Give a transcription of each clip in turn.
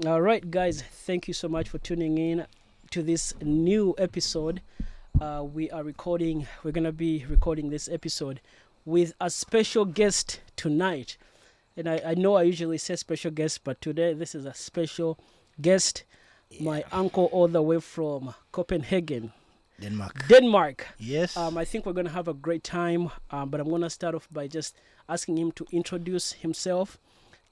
All right, guys, thank you so much for tuning in to this new episode. We're going to be recording this episode with a special guest tonight. And I know I usually say special guest, but today this is a special guest. My uncle, all the way from Copenhagen, Denmark. Yes. I think we're going to have a great time, but I'm going to start off by just asking him to introduce himself,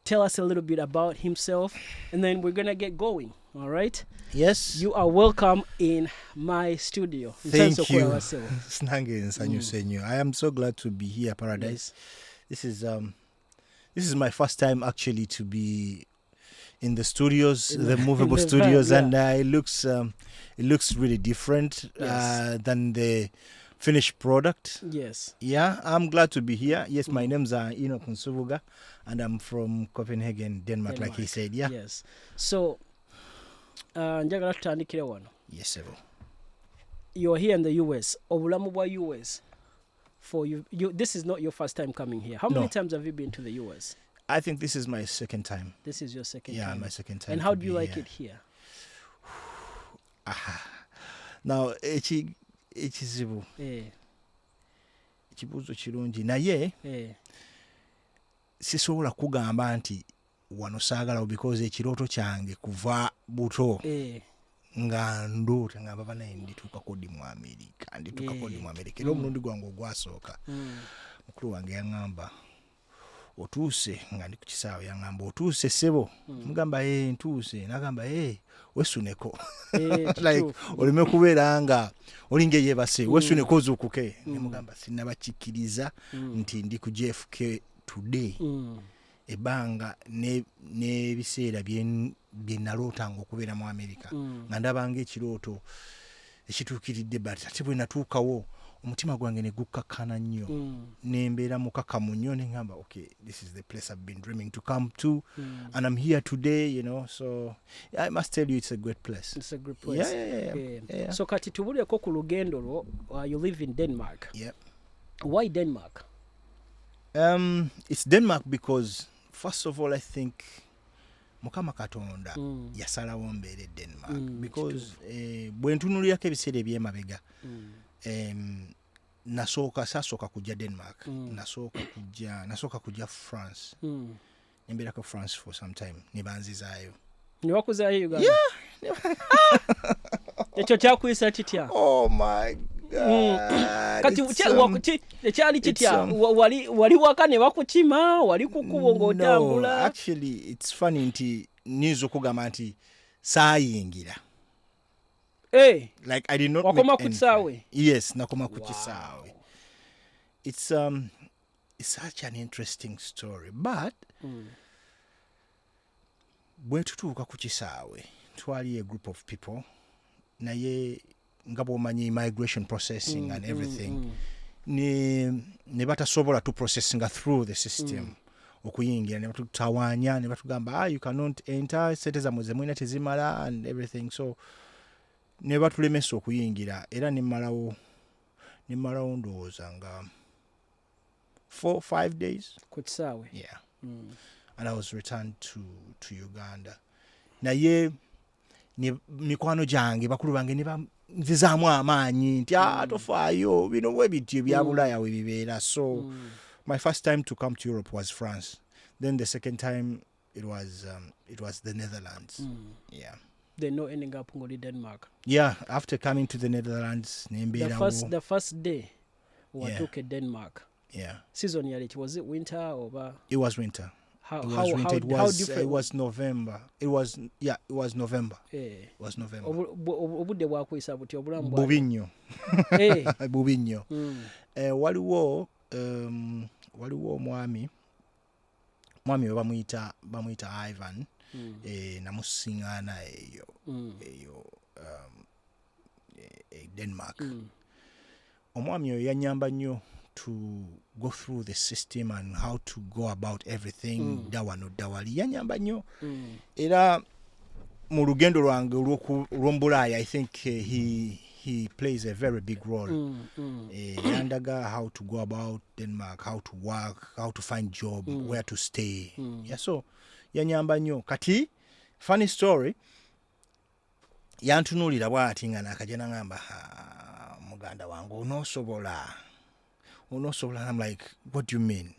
tell us a little bit about himself, and then we're going to get going. All right? Yes. You are welcome in my studio. Thank you. I am so glad to be here, Paradise. Yes. This is my first time actually to be in the studios, the movable the studios, van, yeah. and it looks really different Yes. than the finished product. Yes. Yeah, I'm glad to be here. Yes, my name's Enoch, and I'm from Copenhagen, Denmark, like he said. Yeah. Yes. So, njagala tutandikire wano. Yes, sir. You're here in the US. Obulamu bwa US. For you, this is not your first time coming here. How many No. times have you been to the US? I think this is my second time. This is your second Yeah, time. my second time. And how to do you be like here. it here? Now, ekizibu ekibuuzo kirungi naye sisobola kugamba nti wano saagalawo because ekirooto kyange kuva buto nga ndoota nga baba naye ndituukako ddi mu Amerika era omulundi gwange ogwasooka mukulu wange yaŋŋamba otuuse nga ndi ku kisaawe yaŋŋamba otuuse ssebo mugamba ntuuse nagamba wesuneko like oleme kubeera nga olinga yeebase wesuneko ozuukuke nemugamba sinnabakikkiriza nti ndi ku JFK today ebbanga n'ebiseera bye nalootanga okubeera mu Amerika nga ndabanga ekirooto ekituukiridde but ate bwe natuukawo omutima gwange ne gukkakkana nnyo nembeera mukakamu nnyo neŋŋamba okay, this is the place I've been dreaming to come to and I'm here today, so I must tell you it's a great place. It's a great place. Yeah. So kati tubuleko ku lugendo lwo, you live in Denmark. Yep. Why Denmark? It's Denmark because first of all I think Mukama Katonda yasalawo mbeere Denmark because bwe ntunuulirako ebiseera eby'emabega nasooka kujja Denmark nasooka kujja France nembeerako France for some time ne banzizaayo Ne bakuzaayo Uganda? Ekyo kyakuyisa kitya? Oh my God. Kati ekyali kitya? Wali waka ne bakukima? Wali kukubo ng'otambula? No, actually it's funny nti nizo kugamba nti saayingira. Like I did not wakoma make ku any kisaawe? plan. Yes, nakoma ku kisaawe. It's such an interesting story, but bwe tutuuka ku kisaawe twali a group of people naye nga bw'omanyi migration processing and everything ne batasobola to processing through the system okuyingira ne batutawaanya ne batugamba you cannot enter, sente zammwe ze mulina tezimala and everything, so ne batulemesa okuyingira era ne mmalawo ndowooza nga 4-5 days Ku kisaawe? yeah and I was returned to Uganda. Naye mikwano gyange bakulu bange ne banzizaamu amaanyi nti tofaayo bino bwe bityo bya Bulaaya we bibeera. So my first time to come to Europe was France. Then the second time it was the Netherlands. Yeah. Then no ending up ngoli Denmark. Yeah, after coming to the Netherlands The first day watuuka Denmark. Yeah. Season yali, was it winter or? It was winter. How different? It was November. It was November. It was November. Obudde bwakuyisa buti obulamu bwa? Bubi nnyo. Bubi nnyo. Waliwo omwami we bamuyita Ivan namusiŋŋaana eyo Denmark. Omwami oyo yannyamba nnyo to go through the system and how to go about everything. Dawano dawali yanyamba nnyo era mu lugendo lwange olw'Ombulaaya I think he plays a very big role. Yandaga how to go about Denmark, how to work, how to find job, where to stay. Yeah, so yanyamba nnyo kati funny story yantunulira bwati nga nakajana ngamba muganda wangu unosobola I'm like what do you mean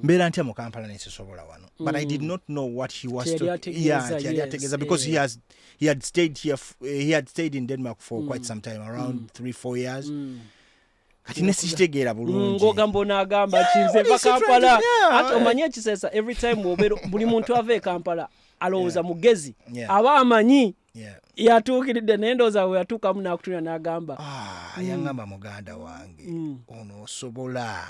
mbera ntya mu Kampala nesisobola wano but I did not know what he was because he had stayed here he had stayed in Denmark for quite some time around 3-4 years kati nesitegeera bulungi ngogamba onagamba kinze va Kampala ati omanye ekisesa every time wobero buli muntu ave Kampala alowooza mugezi aba amanyi yatuukiridde nendoza we yatuuka mu nakutunya n'agamba yangamba muganda wange ono osobola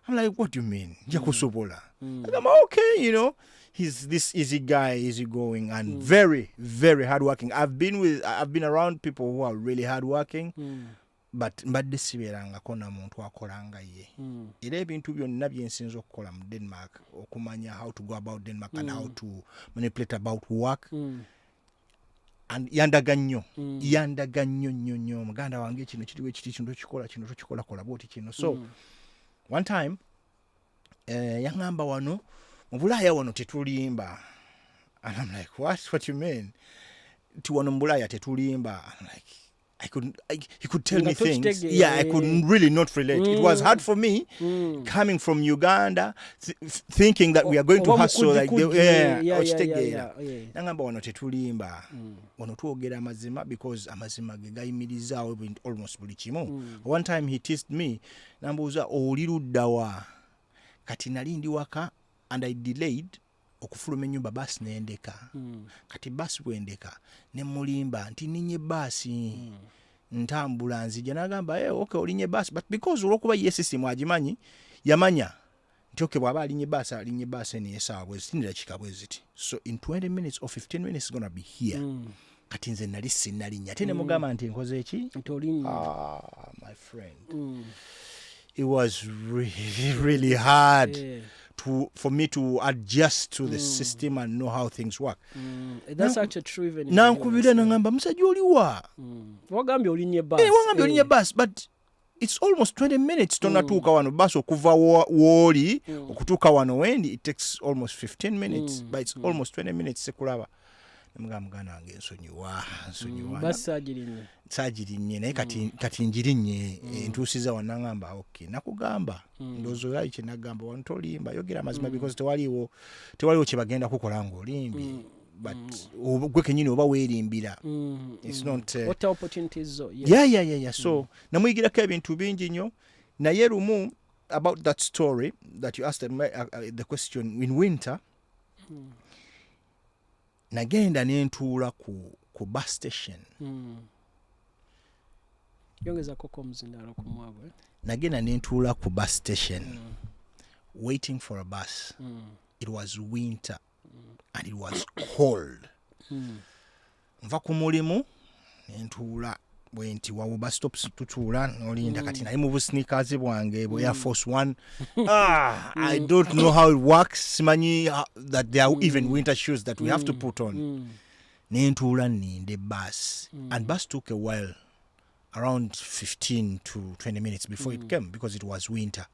I'm like what do you mean jakusobola I'm okay you know he's this easy guy easy going and very very hardworking I've been around people who are really hardworking but mbadde sibeerangako na muntu akolanga ye era ebintu byonna byensinza okukola mu Denmark okumanya how to go about Denmark and how to manipulate about work and yandaga nnyo nnyo muganda wange kino kiriwe ekiti kino tukikola kola bwoti kino so one time yangamba wano mu Bulaaya wano tetulimba and I'm like what you mean ti wano mu Bulaaya tetulimba I'm like he could tell me things. I couldn't really not relate. It was hard for me coming from Uganda, thinking that we are going to hustle like Nangamba wano tetulimba. Wano tuogera amazima because amazima ge gayimirizaawo almost buli kimu. One time he teased me, nambuuza oliruddawa. Kati nali ndi waka and I delayed okufuluma ennyumba basi nendeka kati basi bwendeka ne mulimba nti ninye basi ntambula nzija nagamba okay olinye basi but because olwokuba yesisimu agimanyi yamanya nti okay bwaba alinye basi ni esawa bwezitindira kikabweziti so in 20 minutes or 15 minutes is gonna be here kati nze nali sinalinya ate ne mugamba nti nkoze eki my friend it was really hard for me to adjust to the system and know how things work. That's actually true even in nankubira nangamba musajja oliwa wagambye olinye bus but it's almost 20 minutes tonatuuka wano bus okuva woli okutuuka wano wendi it takes almost 15 minutes but it's almost 20 minutes sekulaba muganda wange nsonyiwa basi sagirinye naye kati njirinnye entuusiza wanangamba okay nakugamba ndowooza olayi kye nagamba wantolimba yogera amazima because tewaliwo kye bagenda kukola ng'olimbi but gwe kenyini oba weerimbira it's not what opportunities so namuyigirako ebintu bingi nnyo naye lumu about that story that you asked the question in winter nagenda nentuula ku bus station yongeza koko mzindalo kumwabwe nagenda nentuula ku bus station waiting for a bus it was winter and it was cold nva ku mulimu nentuula bwenti wawo bus stops tutuula nolinda kati nali mu busneakers bwange bwe Air Force One I don't know how it works simanyi that there are even winter shoes that we have to put on nentuula ninde bus and bus took a while around 15 to 20 minutes before it came because it was winter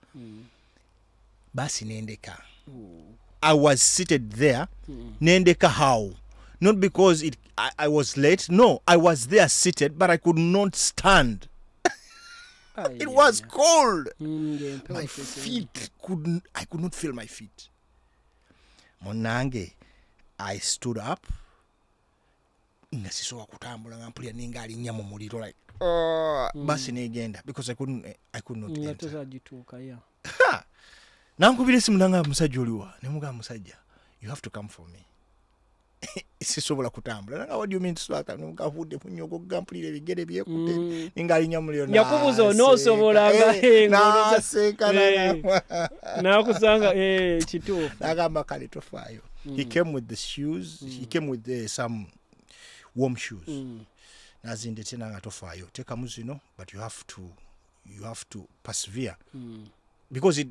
basi nendeka I was seated there nendeka how not because I was late. No, I was there seated, but I could not stand. It was cold. My feet I could not feel my feet. Monange, I stood up. Ngasisowa kutambula ngampulira ninga alinya mu muliro like basi negenda because I could not enter. Nankubira simu nanga musajja oliwa nemuga musajja you have to come for me. Sisobola kutambula nanga what do you mean swaka nungavudde munyoko gampulira bigere byekute ningali nyamulyo nyakubuza onosobola na sekana na kusanga kitufu nagamba kale tofayo he came with the shoes he came with some warm shoes nazinde tena ngatofayo teka muzino but you have to persevere because it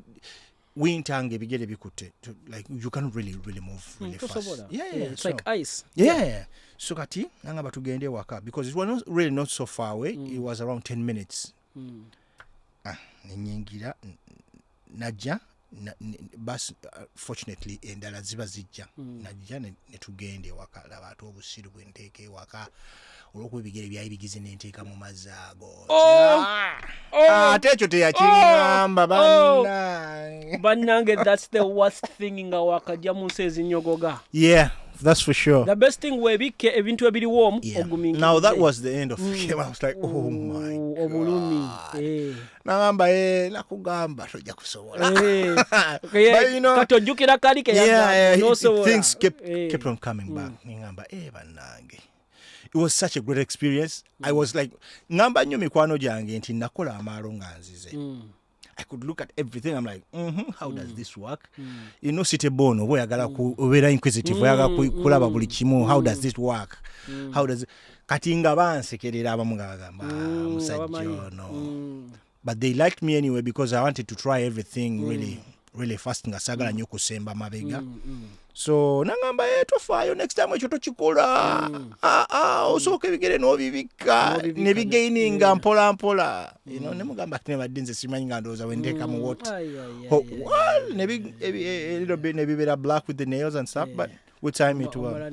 winter nge bigere bikute like you can't really move really fast it's like ice so kati nanga batugende waka because it was not so far away it was around 10 minutes nenyingira najja bas fortunately endala ziba zijja najja ne tugende waka labatu obusiru bwenteeka ewaka olwokuba ebigere byali bigize nenteeka mu mazzi ago ate ekyo teyakiŋŋamba bannange. That's the worst thing nga wakajja mu nsi ezinyogoga. Yeah, that's for sure. The best thing webikke ebintu ebiri warm ogumingi. Now that was the end of the game. I was like, oh my obulumi. Nagamba nakugamba tojja kusobola. But you know, katojjukira kali ke things kept on coming back. Ningamba bannange. It was such a great experience. I was like, ngamba nnyo mikwano gyange nti nakola amaalo nga nzize. I could look at everything. I'm like, how does this work? You know, sitebono, oyagala obeera inquisitive, oyagala kulaba buli kimu. How does this work? How does it? Kati nga bansekerera abamu nga bagamba musajja ono. But they liked me anyway because I wanted to try everything really fast nga sagala nnyo kusemba mabega. So nangamba tofaayo next time ekyo tokikola osooka ebigere n'obibikka ne bigaininga mpola mpola, you know, ne mugamba ati nebadde nze simanyi nga ndowooza wenteeka mu what a little bit ne bibeera black with the nails and stuff, but with time it was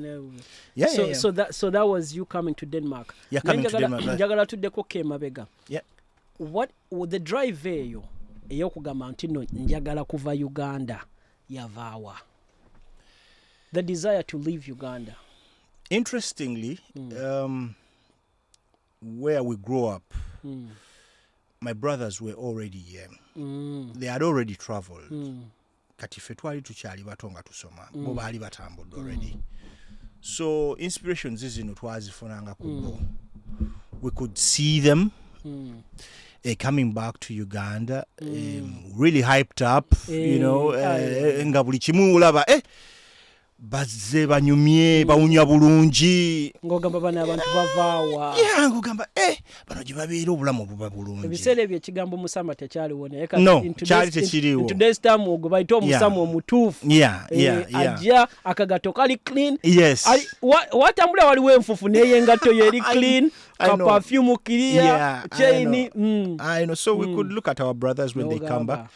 so that was you coming to Denmark. Coming to Denmark. Njagala tuddeko ke mabega. What the drive eyo ey'okugamba nti no njagala kuva Uganda yavaawa? The desire to leave Uganda. Interestingly, where we grew up, my brothers were already here. They had already traveled. Kati ffe twali tukyali bato nga tusoma, bo baali batambudde already. So inspirations zino twazifunanga ku bo. We could see them coming back to Uganda, really hyped up, you know, nga buli kimu olaba bazze banyumye bawunya bulungi ngogamba bana abantu bavaawa ngogamba bano gye babeera obulamu buba bulungi. Ebiseera ebyo ekigambo musama tekyaliwona kyali tekiriwo. Today's time ogwo bayita omusama omutuufu ajja akagato kali clean, watambula waliwo enfufu n'eyengato yeri clean, perfume clear, chain. I know. So we could look at our brothers when they come back.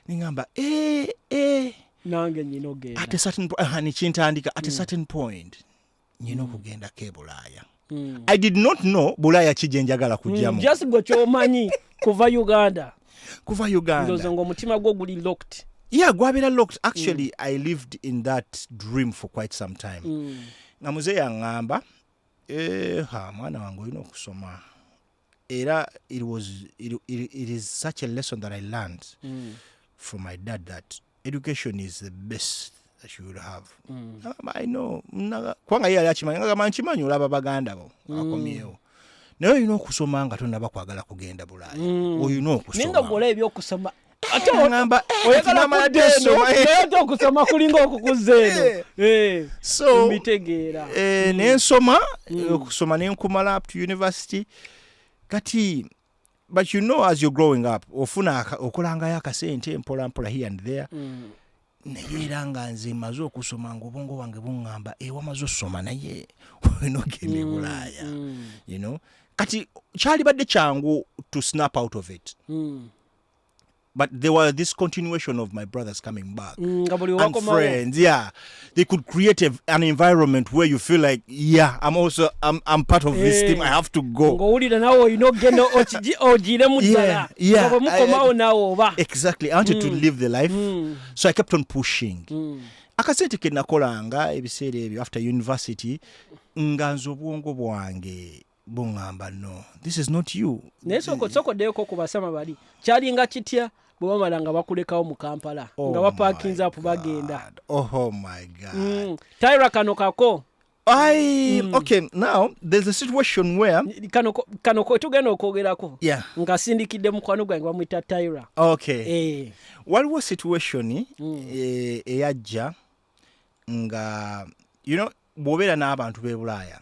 Ningamba nange nyina ogenda at a certain point at a certain point nyina okugenda ke Bulaaya. I did not know Bulaaya kije njagala kujjamu. Just go kyomanyi kuva Uganda ndozo ngo omutima gwo guli locked. Gwabera locked. Actually I lived in that dream for quite some time. Nga muzeeyi aŋŋamba mwana wange olina okusoma. Era it is such a lesson that I learned from my dad that education is the best that you would have. I know. Kwanga yali akimanyi nga nkimanyi olaba baganda bo akomyewo. Naye olina okusoma nga tonnaba kwagala kugenda Bulaaya. Olina okusoma. Ninga gola ebyokusoma. Ate ngamba oyagala kudde okusoma kulinga okukuzza eno. So mbitegeera. N'ensoma okusoma n'enkumala up to university. Kati but you know, as you're growing up, ofuna okolangayo akasente mpola mpola here and there. Naye era nga nze maze okusoma nga obwongo bwange buŋŋamba wamaze osoma naye olina ogenda Bulaaya. You know, kati kyali badde kyangu to snap out of it. But there was this continuation of my brothers coming back and friends. They could create an environment where you feel like, I'm part of this team. I have to go. Exactly. I wanted to live the life. So I kept on pushing. Akasente ke nakolanga ebiseera ebyo after university nga nze obwongo bwange buŋŋamba no, this is not you. Naye sokoddeyoko ku basama bali kyalinga kitya bwe bamala nga bakulekawo mu Kampala nga bapakinze apo bagenda. Oh my God. Tyra kano kako. Okay, now there's a situation where kano tugenda okwogerako nga sindikidde mukwano gwange bamuyita Tyra. Okay. Waliwo situation eyajja nga you know bw'obeera n'abantu b'e Bulaaya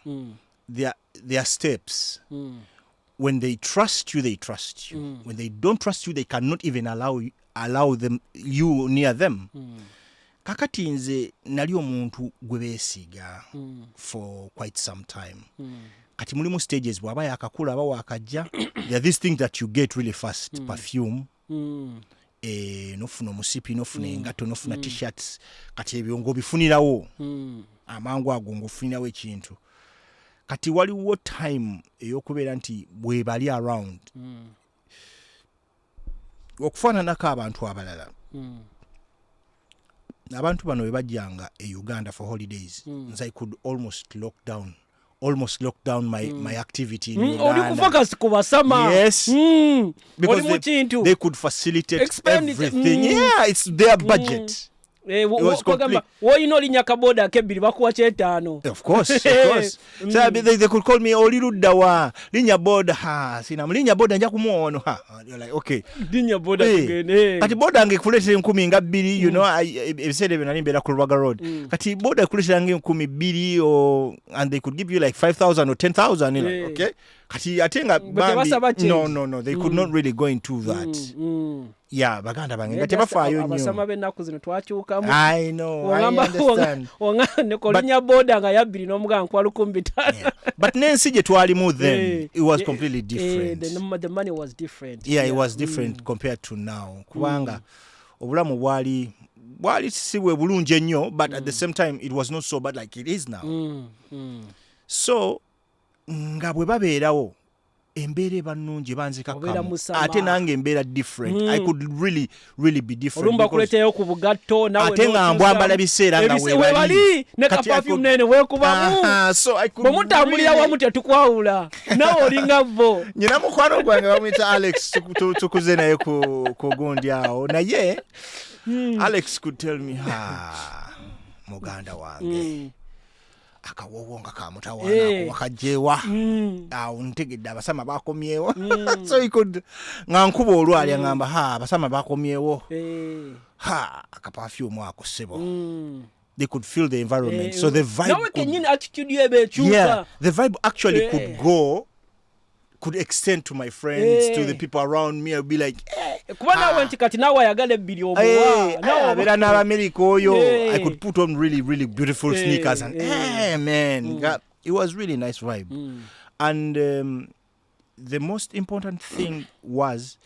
their steps. When they trust you, they trust you. When they don't trust you, they cannot even allow you near them. Kakati nze nali omuntu gwe beesiga for quite some time. Kati mulimu stages bw'aba yakakula aba wakajja. There are these things that you get really fast. Perfume. nofuna omusipi nofuna engato nofuna t-shirts kati ebyo ng'obifunirawo amangu ago ng'ofunirawo ekintu kati waliwo time ey'okubeera nti bwe bali around okufaananako abantu abalala abantu bano bwe bajjanga e Uganda for holidays nze I could almost lock down my activity in Uganda. Oli kufocus ku basama. Yes. Because they could facilitate everything. Yeah, it's their budget. Woyina olinya kaboda kebbiri bakuwa kyetaano. Of course. So they could call me oli ludda wa linya boda sina mulinya boda nja kumuono you're like okay linya boda tugende kati boda ngekuletera 10,000 you know ebiseera byo nali mbeera ku Rubaga Road kati boda ekuletera 2,000 or and they could give you like 5,000 or 10,000 you know okay kati atenga no they could not really go into that yeah baganda bange ngate bafaayo nnyo abasama b'ennaku zino twakyukamu I understand ne kolinya boda nga yabbiri n'omugaa nkwala 15,000 but nensi gye twalimu then it was completely different the money was different it was different compared to now kubanga obulamu bwali si bwe bulungi ennyo but at the same time it was not so bad like it is now so nga bwe babeerawo embeera bannungi banzikakamu ate nange embeera different I could really be different olumba kuleteyo ku bugatto nawe ate nga mbwambala biseera nga webali ne ka perfume nene weekubamu so I could bwemutambulira wamu tetukwawula nawe olinga bo nyina mukwano gwange bamuyita Alex tukuze naye ku gundi awo naye Alex could tell me muganda wange akawowo nga kamutawaana wakajjewa awo ntegedde abasama bakomyewo so he could nga nkuba olwali ngamba abasama bakomyewo akapafyumu ako ssebo they could feel the environment so the vibe nawe kenyini attitude yebekyuka the vibe actually could extend to my friends to the people around me. I'll be like kuba nawe nti kati nawe ayagala ebbiri omuwa nawe beera n'Amerika oyo I could put on really beautiful sneakers and man it was really nice vibe and the most important thing was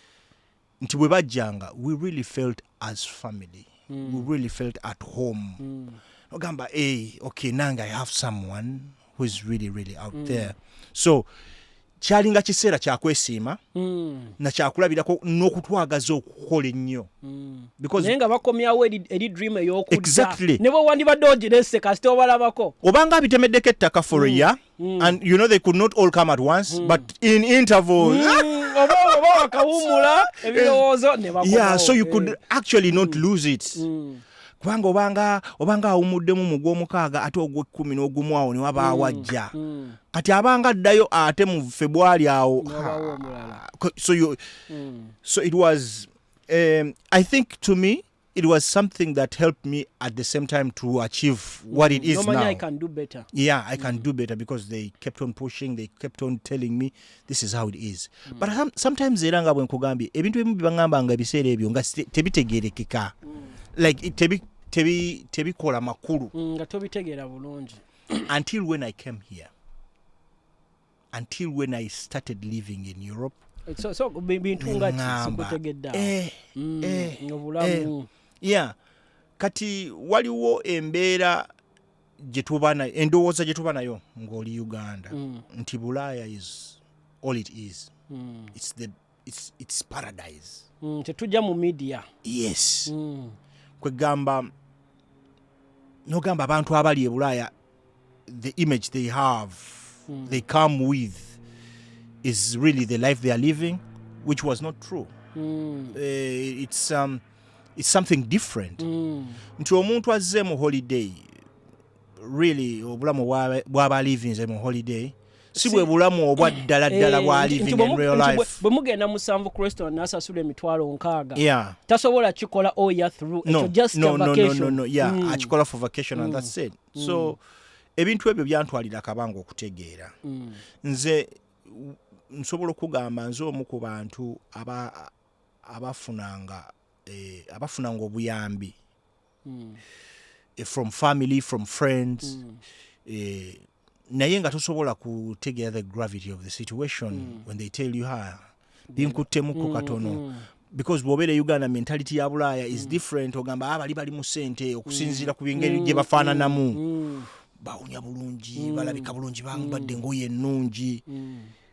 nti bwe bajjanga we really felt as family we really felt at home ogamba okay nange I have someone who is really out there so kyalinga kiseera kyakwesiima na kyakulabirako n'okutwagaza okukola ennyo naye nga bakomyawo eri dream ey'okudda ne bwe wandibadde ogirese kasita obalabako obanga abitemeddeko ettaka for a year and you know they could not all come at once but in intervals oba wakawumula ebirowoozo ne bakomawo so you could actually not lose it kubanga obanga awumuddemu mu gw'omukaaga ate ogw'ekkumi n'ogumu awo ne wabaawo ajja kati abanga addayo ate mu February awo so it was I think to me it was something that helped me at the same time to achieve what it is now. I can do better. Yeah, I can do better because they kept on pushing, they kept on telling me this is how it is. But sometimes era nga bwe nkugambye ebintu ebimu bibangamba nga ebiseera ebyo nga tebitegeerekeka like tebikola makulu nga tobitegeera bulungi until when I came here, until when I started living in Europe. So bintu nga sikutegedda obulamu yeah kati waliwo embeera endowooza gye tuba nayo ng'oli Uganda nti Bulaaya is all it is it's paradise tetujja mu media yes kwegamba nogamba abantu abali e Bulaaya the image they have they come with is really the life they are living, which was not true. It's something different. Nti omuntu azze mu holiday, really obulamu bw'aba living mu holiday, si bwe bulamu obwa ddala bwa living in real life. Bwe mugenda mu Sanvu Crystal n'asasula emitwalo nkaaga. Tasobola kikola all year through. It's just a vacation. No. Yeah, akikola for vacation and that's it. So ebintu ebyo byantwalira akabanga okutegeera. Nze nsobola okugamba nze omu ku bantu abafunanga obuyambi from family, from friends, naye nga tosobola kutegeera the gravity of the situation when they tell you binkuttemu katono because bw'obeera Uganda mentality ya Bulaaya is different. Ogamba abali bali mu ssente okusinziira ku bingeri gye bafaananamu bawunya bulungi balabika bulungi bambadde engoye ennungi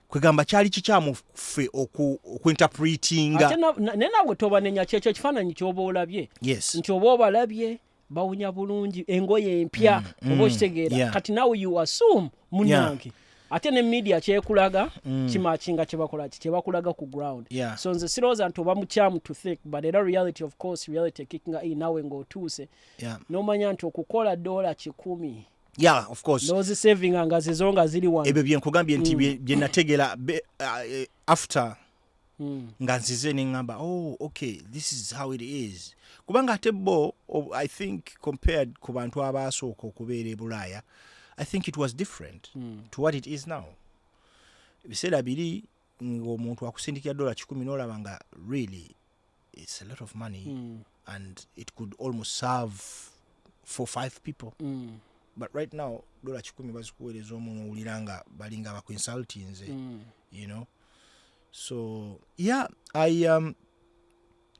kwegamba kyali kikyamu ffe okuinterpretinga ate nabwe tobanenya kyekyo kifaananyi ky'oba olabye nti oba obalabye bawunya bulungi engoye empya oba okitegeera kati nawe you assume munnange ate ne media kyekulaga kimakinga kyebakulaga ku ground so nze sirowooza nti oba mukyamu to think but era reality of course reality kicking in nawe ng'otuuse n'omanya nti okukola $100 of course those saving nga zizo nga ziri wano ebyo byenkugambye nti bye nategeera after nga nzize ne ngamba okay this is how it is kubanga ate bo I think compared ku bantu abaasooka okubeera e Bulaaya I think it was different to what it is now. Biseera biri ng'omuntu akusindikira $100 n'olaba nga really it's a lot of money and it could almost serve for 5 people. But right now $100 bazikuweereza omu n'owulira nga balinga bakuinsultinze, you know. So yeah, I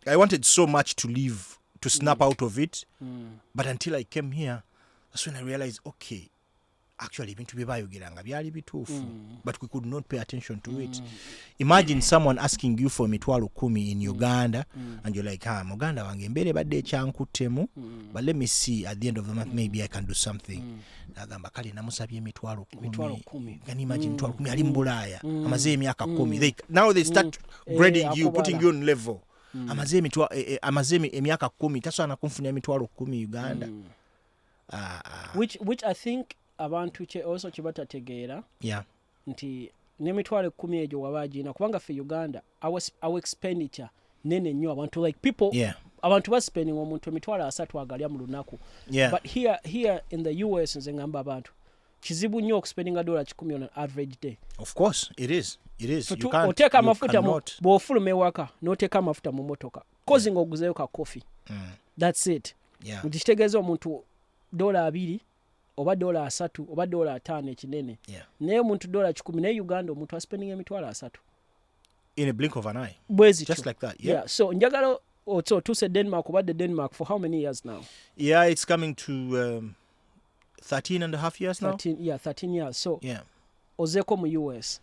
wanted so much to leave, to snap out of it, but until I came here, that's when I realized, okay, actually ebintu bye bayogeranga byali bituufu, but we could not pay attention to it. Imagine someone asking you for $10,000 in Uganda, and you're like, Muganda wange mbere badde ekyankuttemu, but let me see at the end of the month maybe I can do something. Nagamba kale namusabye $10,000. Can you imagine $10,000 ali mu Bulaaya amaze emyaka 10? Now they start grading you, putting you on level. Amaze emyaka 10 tasobola kunfunira $10,000 Uganda. Which I think abantu also kibatategeera nti $10,000 egyo wabagina kubanga fe Uganda our expenditure nene nnyo abantu like people abantu baspending omuntu $300 agalya mu lunaku but here in the US nze ngamba abantu kizibu nnyo okuspendinga $10 on an average day. Of course it is so you can't, oteka amafuta bw'ofuluma ewaka n'oteka amafuta mu motoka kozi ng'oguzeyo ka coffee that's it nkitegeeza omuntu $2 oba $3 oba $5 ekinene naye omuntu $10 naye Uganda omuntu aspendinga $300 in a blink of an eye just like that. So njagala to Denmark obadde Denmark for how many years now? It's coming to 13.5 years now. 13 years. So ozeko mu US.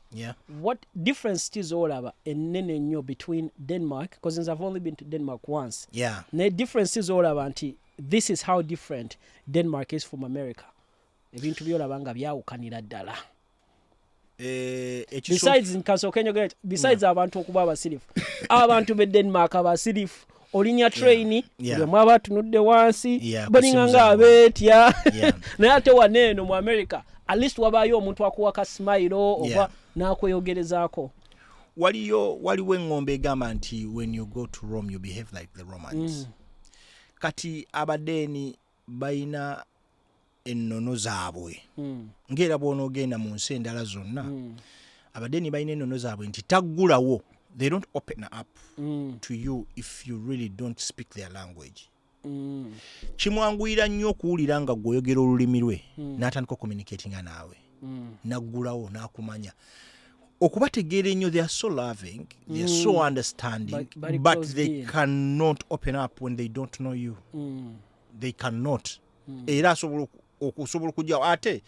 What difference is all about enene nnyo between Denmark, because I've only been to Denmark once. The difference is all about this is how different Denmark is from America. Ebintu byolabanga byawukanira ddala. Besides besides abantu okuba abasirifu abantu be Denmark abasirifu olinya train mu abatunudde wansi balinga nga abetya naye ate waneeno mu America at least wabayo omuntu akuwaka smile oba nakweyogerezaako. Waliwo engombe egamba nti when you go to Rome you behave like the Romans. Kati abadeeni bayina ennono zaabwe ng'era bw'onoogenda mu nsi endala zonna abadeeni balina ennono zaabwe nti taggulawo, they don't open up to you if you really don't speak their language. Kimwanguyira nnyo okuwulira nga gw'oyogera olulimi lwe n'atandika communicatinga naawe naggulawo n'akumanya okubategeera ennyo. They are so loving, they are so understanding, but they cannot open up when they don't know you. They cannot. Era okusobola okujja ate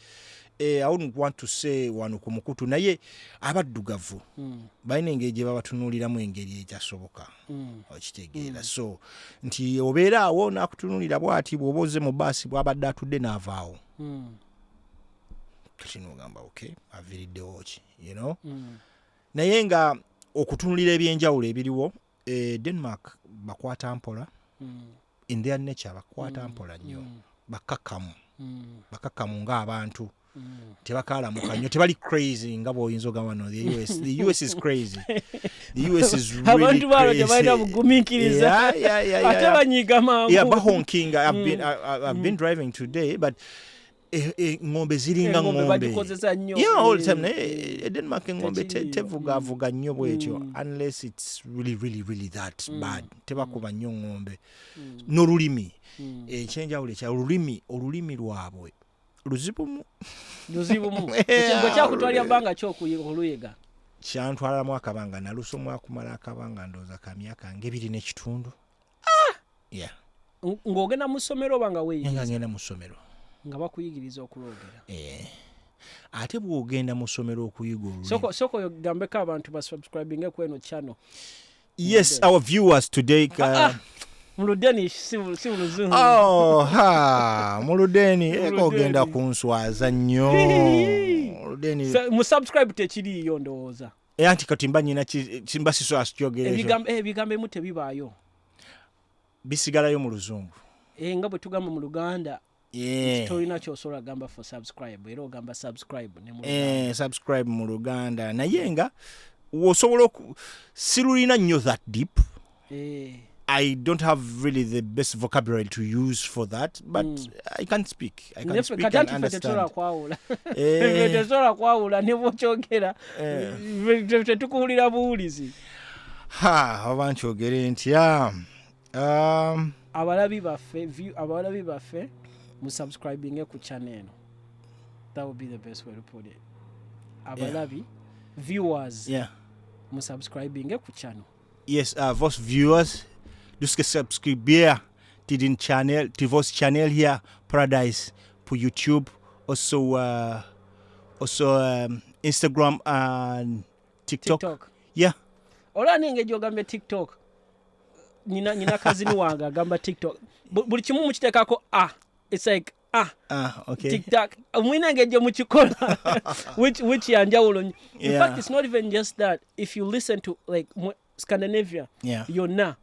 I wouldn't want to say wano ku mukutu naye abaddugavu balina engeri gye babatunuuliramu engeri ekyasoboka okitegeera. So nti obeera awo n'akutunuulira bw'ati bw'oba ozze mu baasi bw'abadde atudde n'avaawo kati n'ogamba okay aviiriddewo ki, you know. Naye nga okutunuulira ebyenjawulo ebiriwo Denmark bakwata mpola in their nature bakwata mpola nnyo bakakamu ng'abantu tebakaalamuka nnyo tebali crazy nga bw'oyinza ogamba no the US is crazy. The US is really abantu balo tebalina bugumiikiriza ate banyiga mangu bahonking. I've been driving today but ngombe ziringa ngombe all the time. Denmark ngombe tevugavuga nnyo bwetyo unless it's really that bad. Tebakuba nnyo ngombe n'olulimi ekyenjawulo kya olulimi lwabwe luzibumu ekintu kyakutwalira bbanga ky'oluyiga kyantwalamu akabanga nalusomwa kumala akabanga ndooza ka myaka ng'ebiri n'ekitundu. Yeah. Ng'ogenda mu ssomero oba nga weeyigiriza? Nga ngenda mu ssomero. Nga bakuyigiriza okuloogera. Ate bw'ogenda mu ssomero okuyiga olulimi. Soko yogambeko abantu basubscribinge ku eno channel. Yes, our viewers today. Muludeni si muluzungu. Muludeni ogenda kunswaza nnyo. Muludeni. Mu subscribe tekiriyo ndowooza. Anti kati mba nyina kimba siso asityogerezo. Ebigambo emu tebibaayo. Bisigalayo mu luzungu. Nga bwe tugamba mu Luganda. Tolina ky'osobola gamba for subscribe. Era ogamba subscribe ne mu Luganda. Subscribe mu Luganda. Naye nga wosobola sirulina nnyo that deep. I don't have really the best vocabulary to use for that, but I can speak. I can speak and understand. Tesobola kwawula ne bw'okyogera tetukuwulira buwulizi. Oba nkyogere ntya. Abalabi baffe mu subscribing ku channel eno. That would be the best way to put it. Abalabi viewers mu subscribing ku channel. Yes, vos viewers duske subscribe to channel, to vos channel here, Paradise, for YouTube, also Instagram and TikTok. Yeah. Ola ninge jogambe TikTok. Nina kazini wanga gamba TikTok. Buli kimu mukitekako it's like okay. TikTok. Mwina ngeje mukikola. which yanjawulo. In fact, it's not even just that. If you listen to like Scandinavia, yonna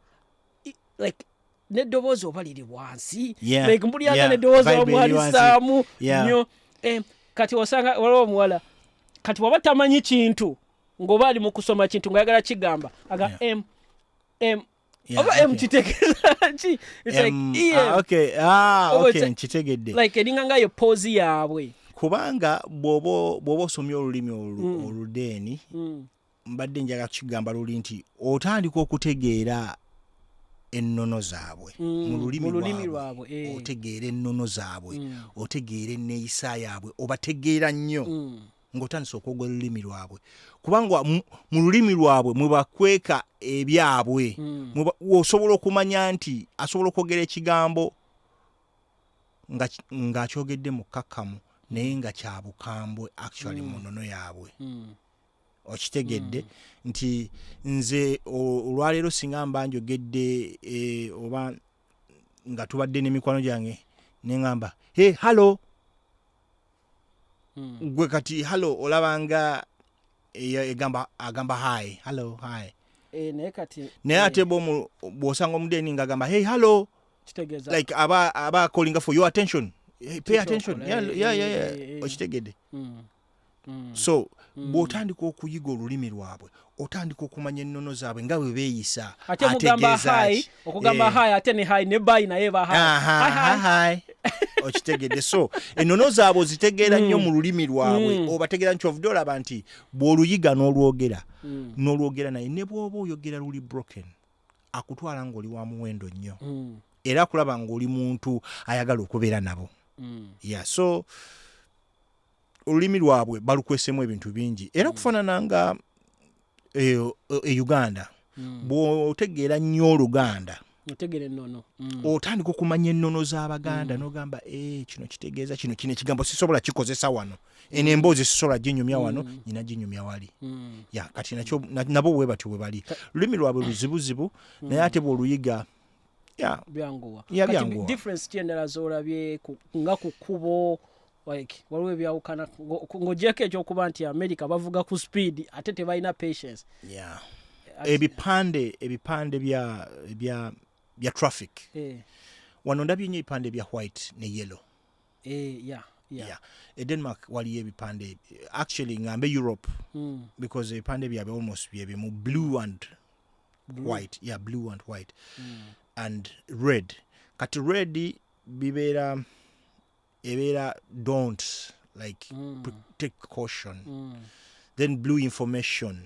like nedoboozi oba liri wansi, like mbulyanga nedoboozi omwalisaamu nnyo. Kati wasanga waliwo omuwala kati waba tamanyi kintu ng'oba ali mu kusoma kintu ng'ayagala kigamba aga oba kitegeeza ki? It's like okay nkitegedde like eringa nga yo pose yaabwe kubanga bw'oba osomye olulimi oludeeni mbadde njagala kukigamba luli nti otandika okutegeera ennono zaabwe mu lulimi lwabwe otegeera ennono zaabwe otegeera enneeyisa yaabwe obategeera nnyo ng'otandisa okwogera olulimi lwabwe kubanga mu lulimi lwabwe mwe bakweka ebyabwe osobola okumanya nti asobola okwogera ekigambo ng'akyogedde mu kkakkamu naye nga kya bukambwe actually mu nnono yaabwe. Okitegedde nti nze olwaleero singa mba njogedde oba nga tubadde n'emikwano gyange ne ngamba hey hello gwe kati hello olabanga agamba hi hello hi naye ate bw'osanga omudeeni ng'agamba hey hello like aba calling for your attention. Hey, pay attention. Yeah. Okitegedde. So bw'otandika okuyiga olulimi lwabwe otandika okumanya ennono zaabwe nga bwe beeyisa ate mugamba hi okugamba hi ate ne hi ne bye naye ba hi okitegedde. So ennono zaabwe zitegeera nnyo mu lulimi lwabwe obategeera nti ovudde olaba nti bw'oluyiga n'olwogera naye ne bw'oba oyogera luli broken akutwala ng'oli wa muwendo nnyo era akulaba ng'oli muntu ayagala okubeera nabo. So olulimi lwabwe balukwesemu ebintu bingi era kufaanana nga Uganda bw'otegeera nnyo Oluganda otandika okumanya ennono z'Abaganda n'ogamba kino kitegeeza kino ekigambo sisobola kikozesa wano eno emboozi sisobola ginyumya wano nyina ginyumya wali. Kati nabo bwe batyo bwe bali olulimi lwabwe luzibuzibu naye ate bw'oluyiga byanguwa. Kati difference kyendala z'olabye nga ku kkubo like waliwo ebyawukana ng'ogyeko ekyokuba nti America bavuga ku speed ate tebalina patience. Ebipande bya traffic wano ndabye nnyo ebipande bya white ne yellow. Denmark waliyo ebipande actually ngambe Europe because ebipande byabwe almost byebimu blue and white. Blue and white and red. Kati red ebeera don't like take caution. Then blue information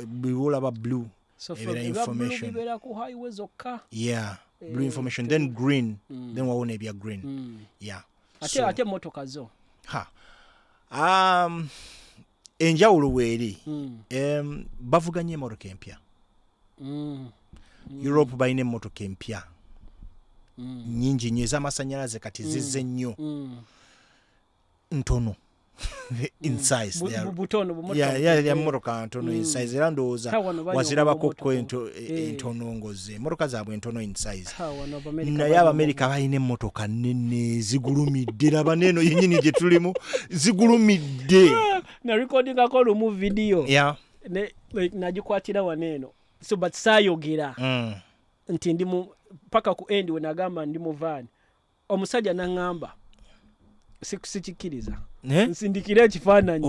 biwolaba blue information blue information then green then wawona ebya green ate motoka zo enjawulo weeri bavuga nnyo emmotoka empya. Europe balina emmotoka empya nnyingi nnyo ez'amasannyalaze kati zizze nnyo ntono in size ya mmotoka ntono in size era ndowooza wazirabako entono ngoze emmotoka zaabwe ntono in size naye Abamerika balina emmotoka nnene zigulumidde laba neeno yennyini gye tulimu zigulumidde na recordingako lumu video nagikwatira waneeno so but saayogera nti ndi paka ku end we nagamba ndi mu van omusajja naŋŋamba sikiriza nsindikira ekifaananyi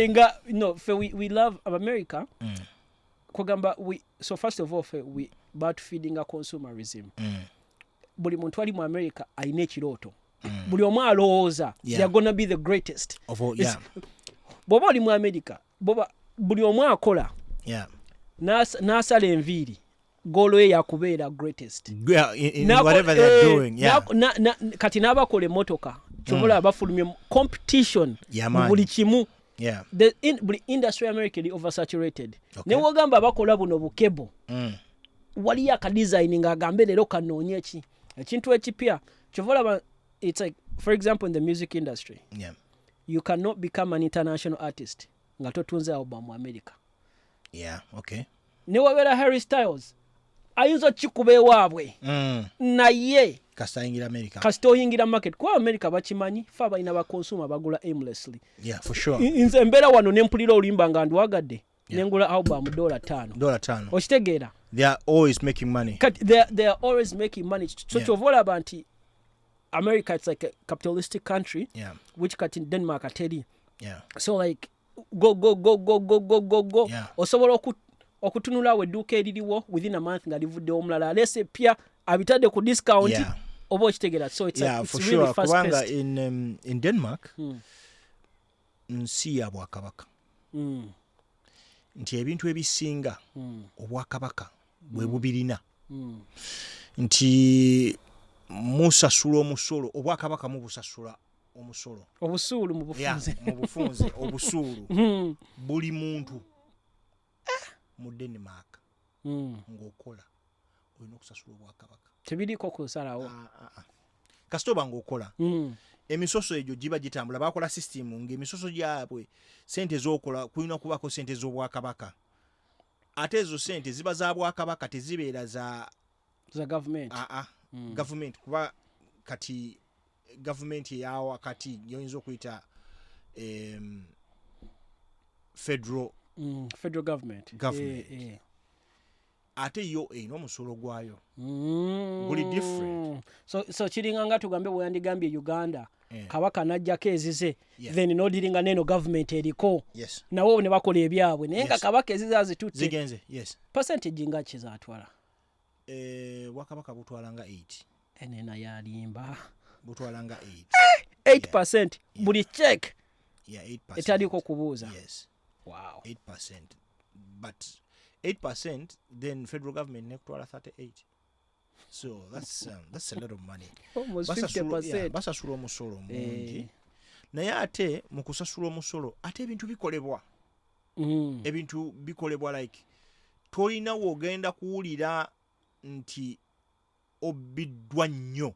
nga we love America kugamba so first of all we about feeding a consumerism buli muntu ali mu America alina ekirooto buli omu alowooza they're gonna be the greatest bw'oba oli mu America buli omu akola n'asala enviiri goal ye yakubeera greatest in whatever they're doing kati n'abakola emmotoka kyobola bafulumye competition mu buli kimu buli industry America eri oversaturated ne wogamba abakola buno bukebo waliyo akadesign ng'agambe leero kanoonye ekintu ekipya kyobola it's like for example in the music industry you cannot become an international artist nga totunze album mu America ne wabeera Harry Styles ayinza kikuba ewaabwe naye kasita oyingira market kuba America bakimanyi fe abalina baconsumer bagula aimlessly nze mbeera wano nempulira olimba nga ndwagadde nengula album $5 okitegeera they are always making money they are always making money so kyovola abantu America it's like a capitalistic country which kati Denmark ateri so like go osobola okutunula wedduuka eririwo within a month nga livuddewo omulala alese pya abitadde ku discount oba okitegeera so it's really fast kubanga in Denmark nsi ya bwakabaka nti ebintu ebisinga obwakabaka bwe bubirina nti musasula omusolo obwakabaka mubusasula omusolo obusuulu mu bufunze obusuulu buli muntu mu Denmark ng'okola olina okusasula obwakabaka tebiriko kusalawo kasitoba ng'okola emisoso egyo giba gitambula bakola system ng'emisoso gyabwe sente z'okola kulina kubako sente z'obwakabaka ate ezo sente ziba za bwakabaka tezibeera za government government kuba kati government yawa kati yoyinza okuyita federal government ate yo n'omusolo gwayo guli different so kiringa nga tugambe bwe yandigambye Uganda kabaka najjako ezize then n'odiringa neno government eriko nawo ne bakola ebyabwe naye nga kabaka ezize azitutte zigenze percentage nga kizaatwala wakabaka butwalanga 8 enena yalimba butwalanga 8% buli check 8% etaliko kubuuza wow 8% but 8% then federal government nekutwala 38 so that's a lot of money almost 50% basasula omusolo mungi naye ate mu kusasula omusolo ate ebintu bikolebwa like tolina wogenda kuwulira nti obiddwa nnyo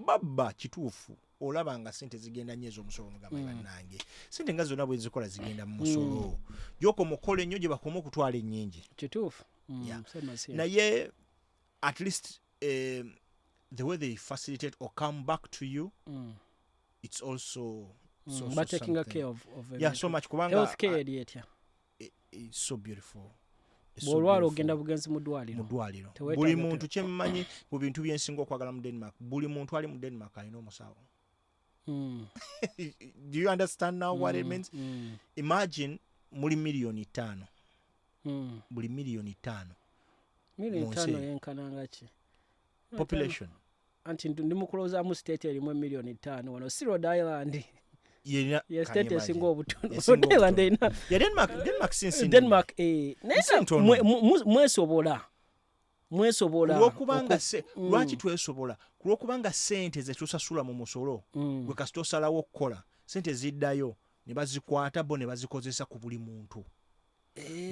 babba kituufu olaba nga sente zigenda nnyo ez'omusolo mugamba bannange sente nga zonna bwe zikola zigenda mu musolo gyoko mukola ennyo gye bakoma okutwala ennyingi kituufu naye at least the way they facilitate or come back to you it's also but taking care of so much kubanga health care it's so beautiful bwolwala ogenda bugenzi mu ddwaliro buli muntu kyemmanyi mu bintu byensinga okwagala mu Denmark buli muntu ali mu Denmark alina omusawo do you understand now what it means imagine muli milioni 5 buli milioni 5 yenkananga ki population anti ndi mukulozaamu state erimu milioni 5 wano si Rhode Island state esinga obutono Rhode Island ina Denmark since Denmark mwesobola lwokubanga lwaki twesobola kulwokubanga sente zetusasula mu musolo gwe kasita osalawo okukola sente ziddayo ne bazikwata bo ne bazikozesa ku buli muntu.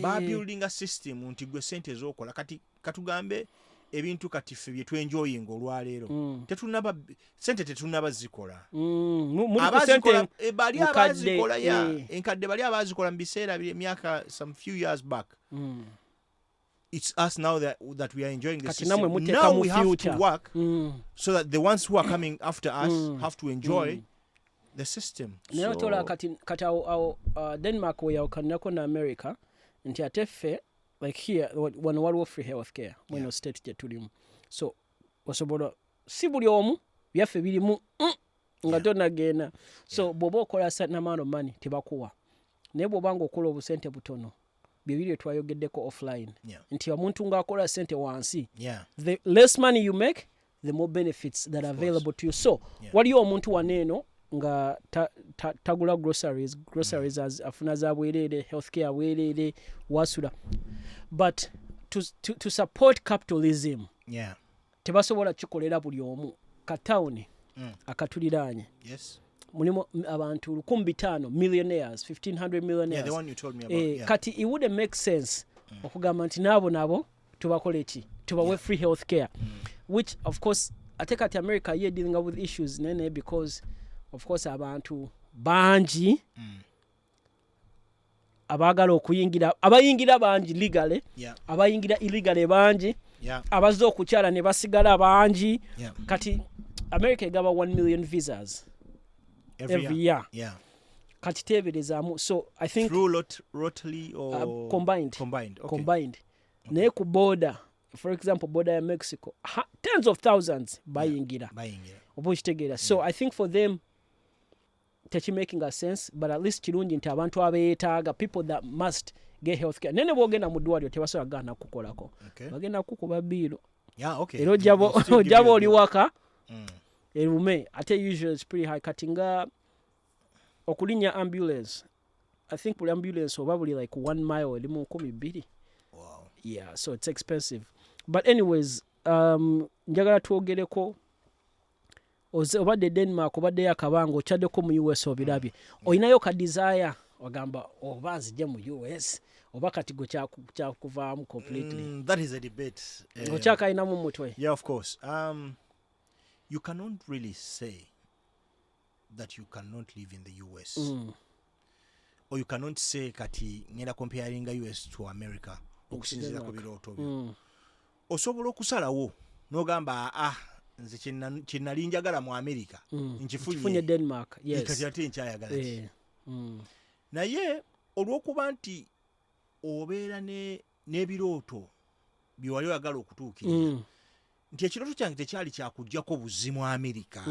Babuilding a system nti gwe sente z'okola kati katugambe ebintu kati ffe bye twenjoyinga olwaleero tetunaba sente tetunaba zikola abazikola bali abazikola enkadde bali abazikola mu biseera myaka some few years back. It's us now that we are enjoying the system. Now we have to work so that the ones who are coming after us have to enjoy the system. Nayo tola kati Denmark we yakanako na America nti ateffe like here when waliwo free healthcare mwino state gye tulimu. So osobola si buli omu byaffe birimu nga tonagenda. So bw'oba okola certain amount of money tebakuwa. Naye bw'obanga okola obusente butono bibiri twayogeddeko offline nti omuntu ng'akola sente wansi the less money you make the more benefits that are available to you. So waliyo omuntu waneeno nga tagula groceries as afuna za bwerere healthcare bwerere wasula but to support capitalism tebasobola kikolera buli omu katawuni akatuliraanye mulimu abantu 15 millionaires 1500 millionaires the one you told me about kati it wouldn't make sense okugamba nti nabo tubakole ki tubawe free healthcare which of course ate at America ye dealing with issues nene because of course abantu banji abagala okuyingira abayingira banji legally abayingira illegally banji abazo okukyala ne basigala banji kati America egaba 1 million visas every year. Kati teberezaamu. So I think through rotally or combined. Okay. Combined. Ne ku border, for example border ya Mexico, tens of thousands bayingira. Obushtegera. So I think for them techi making a sense, but at least kirungi nti abantu abeetaaga people that must get healthcare. Nene bwogenda mu ddwaliro tebasobola gana kukolako. Bagenda kukuba biiro. Ero jabo oli waka. Erume ate usually it's pretty high katinga okulinya ambulance. I think buli ambulance probably like 1 mile elimu 12. Wow. Yeah, so it's expensive. But anyways, njagala tuogereko obadde Denmark obadde yakabanga ochaddeko mu US obirabye. Oyinayo ka desire ogamba oba nzije mu US oba kati go kya kuvaamu completely. That is a debate. Ochakaina mu mutwe. Yeah, of course. You cannot really say that you cannot live in the US. Or you cannot say kati ngenda comparing US to America okusinzira ku birooto byo. Osobola okusalawo n'ogamba nze kinali njagala mu America nkifunye Denmark. Yes. Kati ate nkyayagala ki. Naye olw'okuba nti obeera n'ebirooto bye wali oyagala okutuukirira nti ekirooto kyange tekyali kyakuggyako buzzi mu America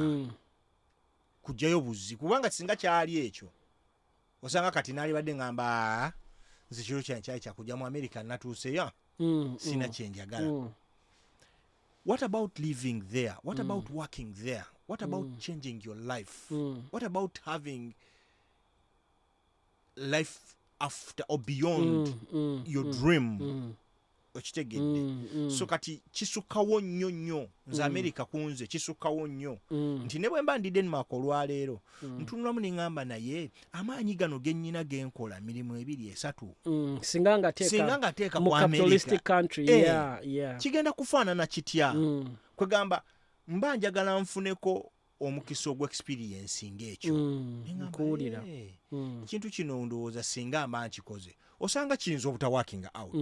kugjayo buzzi kubanga singa kyali ekyo osanga kati naali badde ngamba nze ekirooto kyange kyali kyakugja mu America natuuseyo sina kyenjagala. What about living there? What about working there? What about changing your life? What about having life after or beyond your dream? So kati kisukawo nnyo nze America kunze kisukawo nnyo nti ne bwe mba ndi Denmark olwaleero ntunulamu ne ngamba naye amaanyi gano gennyina genkola mirimu 2-3 singa ngateeka mu capitalistic country kigenda kufaanana kitya kwegamba mba njagala nfuneko omukisa ogw'experience ng'ekyo nkuwulira kintu kino ndowooza singa mba nkikoze osanga kiyinza obutaworking out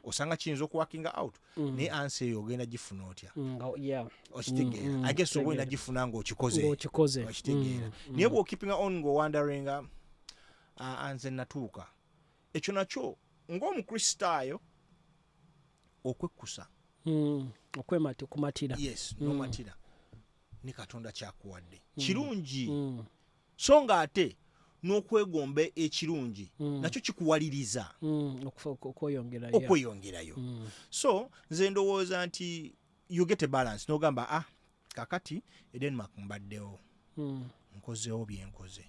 osanga kiyinza okuworking out naye ansi eyo ogenda gifuna otya okitegeera I guess oba gifuna ng'okikoze okitegeera naye bw'okeeping on ng'owanderinga anze natuuka ekyo nakyo ng'omukristaayo okwekkusa okumatira n'omatira ne Katonda kyakuwadde kirungi so nga ate n'okwegomba ekirungi nakyo kikuwaliriza okweyongerayo. So nze ndowooza nti you get a balance n'ogamba kakati Denmark mbaddewo nkozeewo bye nkoze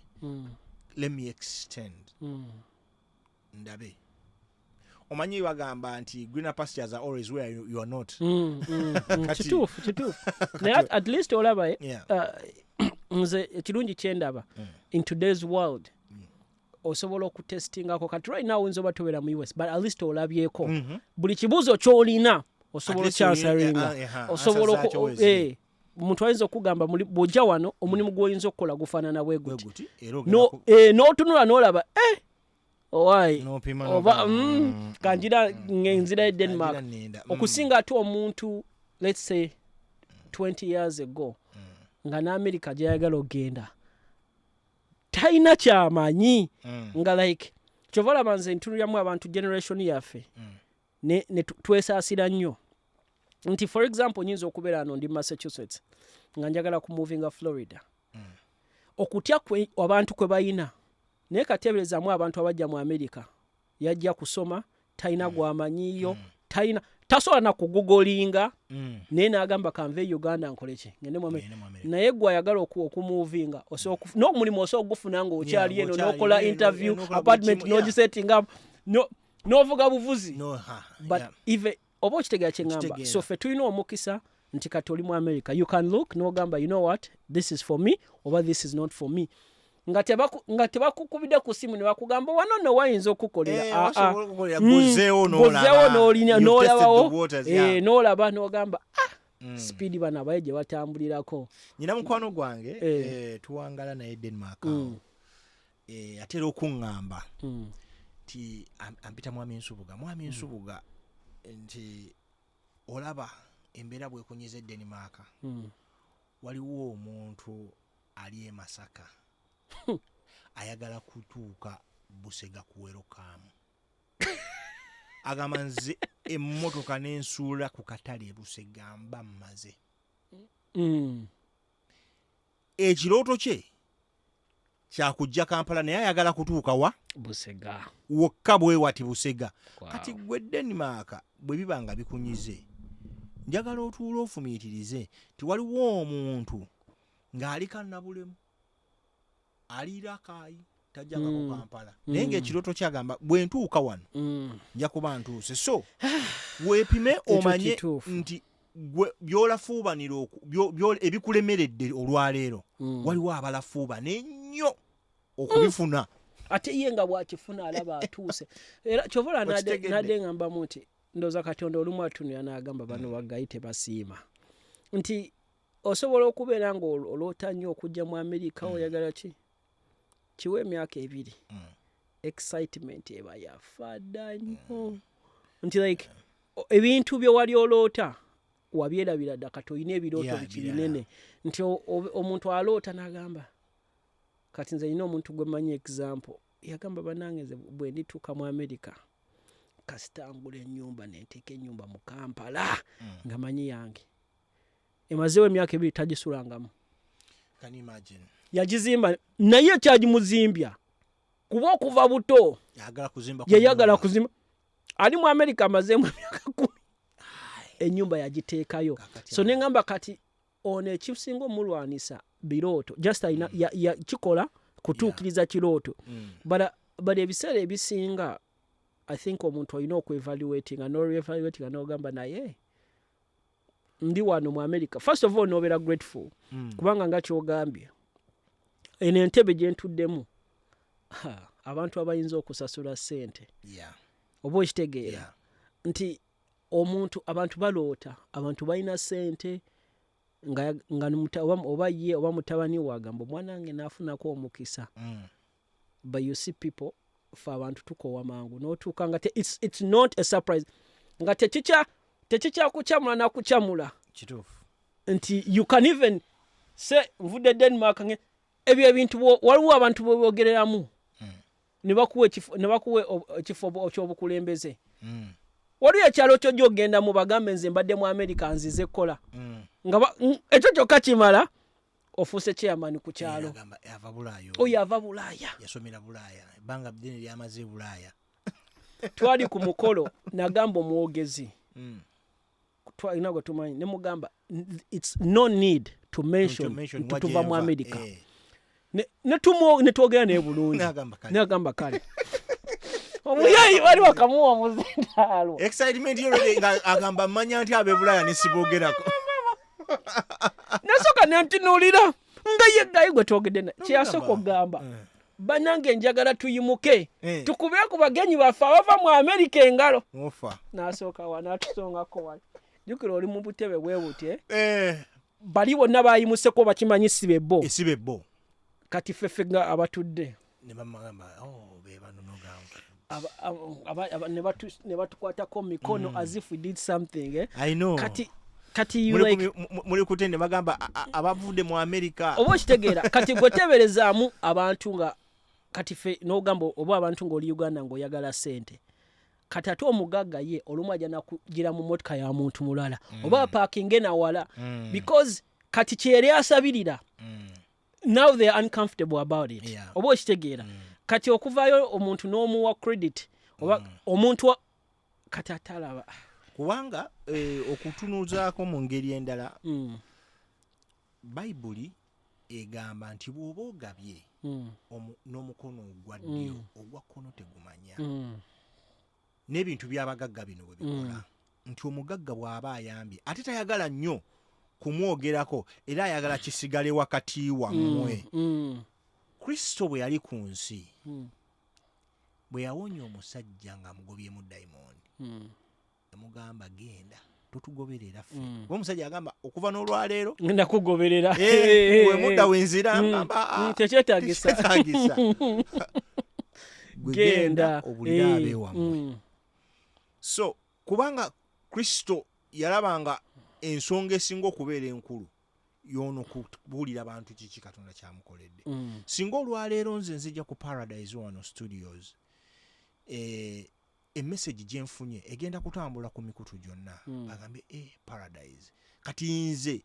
let me extend ndabe omanyi bagamba nti greener pastures are always where you are not. Kituufu naye at least olaba nze ekirungi kyendaba in today's world osobola okutestingako kati right now oyinza oba tobeera mu US but at least olabyeko buli kibuuzo ky'olina osobola okyansaringa osobola omuntu ayinza okugamba bw'ojja wano omulimu gw'oyinza okukola gufaanana bwe guti n'otunula n'olaba owaayi oba kanjira ngenzira e Denmark okusinga ate omuntu let's say 20 years ago nga n'Amerika gy'ayagala ogenda talina kyamanyi nga like kyova olaba nze ntunuliramu abantu generation yaffe ne twesaasira nnyo nti for example nyinza okubeera ano ndi Massachusetts nga njagala kumuvinga Florida okutya abantu kwe bayina naye kateeberezaamu abantu abajja mu Amerika yajja kusoma talina gw'amanyiiyo talina tasobola na kugugolinga naye n'agamba kanve Uganda nkoleki ngende mu naye gwe ayagala okumuvinga n'omulimu osobola okugufuna ng'okyali eno n'okola interview apartment n'ogisetting up n'ovuga buvuzi but even oba okitegera kye ngamba so ffe tulina omukisa nti kati oli mu America you can look n'ogamba you know what this is for me oba this is not for me nga tebakukubidde ku simu ne bakugamba wano no wayinza okukolera guzeewo n'olabawo n'olaba n'ogamba speed bano abaye gye batambulirako nyina mukwano gwange tuwangala naye Denmark atera okuŋŋamba nti ampita mwami nsubuga nti olaba embeera bwekunyiza e Denmark waliwo omuntu ali e Masaka ayagala kutuuka Busega kuwerokamu agamba nze emmotoka n'ensuula ku katale e Busega mba mmaze ekirooto kye kyakujja Kampala naye ayagala kutuuka wa Busega wokka bwe wati Busega kati gwe Denmark bwe bibanga bikunyize njagala otuula ofumiitirize ti waliwo omuntu ng'ali kannabulemu aliira kaayi tajjanga ku Kampala naye ng'ekirooto kyagamba bwe ntuuka wano nja kuba ntuuse so weepime omanye nti byolafuubanira ebikulemeredde olwaleero waliwo abalafuubana ennyo okubifuna ate ye nga bw'akifuna alaba atuuse era kyovola nadde ngambamu nti ndooza Katonda olumu atunira n'agamba bano baggayi tebasiima nti osobola okubeera ng'oloota nnyo okujja mu Amerika oyagala ki kiwe emyaka 2 excitement eba yafadda nnyo nti like ebintu bye wali oloota wabyerabira dda kati olina ebirooto bikibinene nti omuntu aloota n'agamba kati nze nina omuntu gwe manyi example yagamba banange bwe ndituuka mu Amerika kasitangula ennyumba nenteeka ennyumba mu Kampala nga manyi yange emazeewo emyaka 2 tagisulangamu yagizimba naye kyagimuzimbya kuba okuva buto yayagala kuzimba ali mu Amerika amazeemu emyaka 10 ennyumba yagiteekayo so neŋŋamba kati ono ekisinga omulwanisa birooto just kikola kutuukiriza kirooto but ebiseera ebisinga I think omuntu olina okwevaluatinga n'orevaluatinga n'ogamba naye ndi wano mu America first of all nobeera grateful kubanga nga kyogambye eno entebe gye ntuddemu abantu abayinza okusasula ssente oba okitegeera nti omuntu abantu baloota abantu balina ssente nga oba ye oba mutabani wagamba omwanange naafunako omukisa but you see people fa abantu tukowa mangu n'otuuka nga it's not a surprise nga tekikyakukyamula nakukyamula kituufu nti you can even say nvudde Denmark ebyo ebintu waliwo abantu bogereramu ne bakuwa ekifo ky'obukulembeze waliwo ekyalo kyo gy'ogenda mu bagambe nze mbadde mu America nzize kola nga ekyo kyokka kimala ofuuse chairman ku kyalo oyo ava Bulaaya yasomera Bulaaya ebbanga ddene lyamaze Bulaaya twali ku mukolo nagamba omwogezi twalina gwe tumanyi ne mugamba it's no need to mention tuva mu America ne twogera naye bulungi nagamba kale omuyayi wali wakamuwa muzindaalo excitement nga agamba manya nti abe Bulaaya nesibogerako nasoka nentinulira nga ye gayi gwe twogedde kyeyasooka okugamba banange njagala tuyimuke tukube ku bagenyi baffe abava mu America engalo n'asooka n'atusongako wali jukira oli mu butebe bwe buti bali bonna bayimuseko bakimanyi sibebbo kati ffeffe nga abatudde ne bamagamba be bano nogamba ne batukwatako mikono as if we did something I know kati you like muli kutende bagamba abavudde mu America oba okitegeera kati gweteberezaamu abantu nga kati ffe n'ogamba oba abantu ng'oli Uganda ng'oyagala ssente kati ate omugagga ye olumu ajja nakugira mu motoka ya muntu mulala oba parkinge nawala because kati kyeri asabirira now they are uncomfortable about it oba okitegeera kati okuvaayo omuntu n'omuwa credit oba omuntu kati atalaba kubanga okutunuzaako mu ngeri endala bayibuli egamba nti bw'oba ogabye n'omukono ogwa ddyo ogwa kkono tegumanya n'ebintu by'abagagga bino bwe bikola nti omugagga bw'aba ayambye ate tayagala nnyo kumwogerako era ayagala kisigale wakati wammwe Kristo bwe yali ku nsi bwe yawonya omusajja ng'amugobyemu dayimondi yamugamba genda totugoberera ffe omusajja agamba okuva n'olwaleero nakugoberera wemudda wenzira ngamba tekyetaagisa genda obulira abe wammwe so kubanga Kristo yalabanga ensonga esinga okubeera enkulu yono kubuulira abantu kiki Katonda kyamukoledde singa olwaleero nze nzija ku Paradise wano studios emessage gyenfunye egenda kutambula ku mikutu gyonna bagambe Paradise kati nze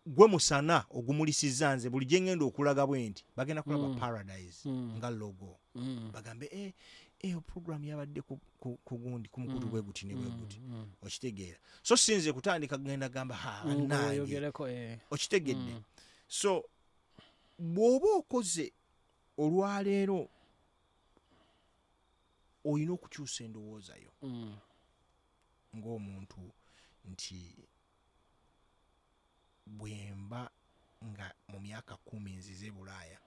gwe musana ogumulisizza nze buli gye ngenda okulaga bwe nti bagenda kulaba Paradise nga logo bagambe program yabadde ku gundi ku mukutu bwe guti ne bwe guti okitegeera so sinze kutandika genda gamba nange okitegedde so bw'oba okoze olwaleero oyina okukyusa endowooza yo ng'omuntu nti bwemba nga mu myaka 10 nzize Bulaaya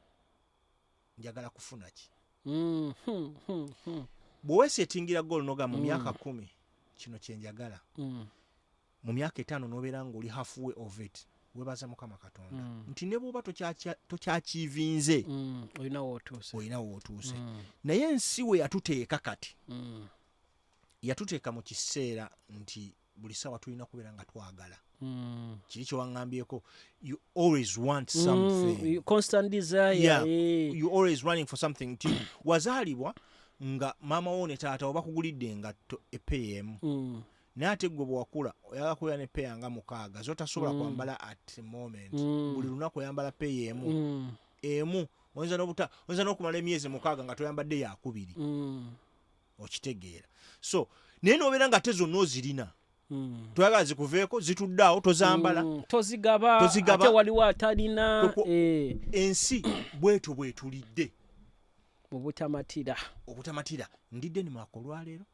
njagala kufuna ki bweweesetingira golo noga mu myaka 10 kino kyenjagala mu myaka 5 n'obeera ng'oli halfway of it webaza Mukama Katonda nti ne bw'oba tokyakiivinze olina wootuuse naye ensi we yatuteeka kati yatuteeka mu kiseera nti buli ssaawa tulina kubeera nga twagala kiri kyewaŋŋambyeko you always want something constant desire you always running for something nti wazaalibwa nga maama wo ne taata oba kugulidde engatto epeemu naye ate gwe bwewakula oyagala kubeera ne peya nga 6 zotasobola kwambala at the moment buli lunaku oyambala peya emu oyinza n'okumala emyezi 6 nga toyambadde yakubiri okitegeera so naye n'obeera nga te zonna ozirina toyagala zikuveeko zituddaawo tozambala tozigaba ate waliwo atalina ensi bweto bwetulidde obutamatira ndidde ni mwaka olwaleero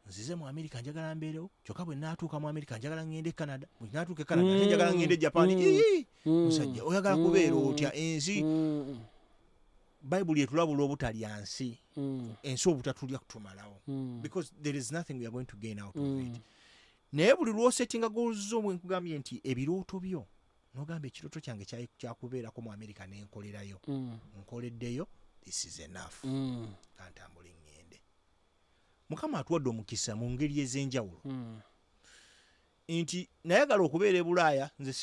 nzize mu Amerika njagala mbeerewo kyokka bwe naatuuka mu Amerika njagala ngende e Canada bwe naatuuka e Canada ate njagala ngende e Japan musajja oyagala kubeera otya ensi Bayibuli etulabula obutalya nsi ensi obutatulya kutumalawo because there is nothing we are going to gain out of it naye buli lw'osettinga goals zo bwe nkugambye nti ebirooto byo n'ogamba ekirooto kyange kyakubeerako mu Amerika n'enkolerayo nkoleddeyo this is enough kantambule ngende Mukama atuwadde omukisa mu ngeri ez'enjawulo nti nayagala okubeera e Bulaaya nze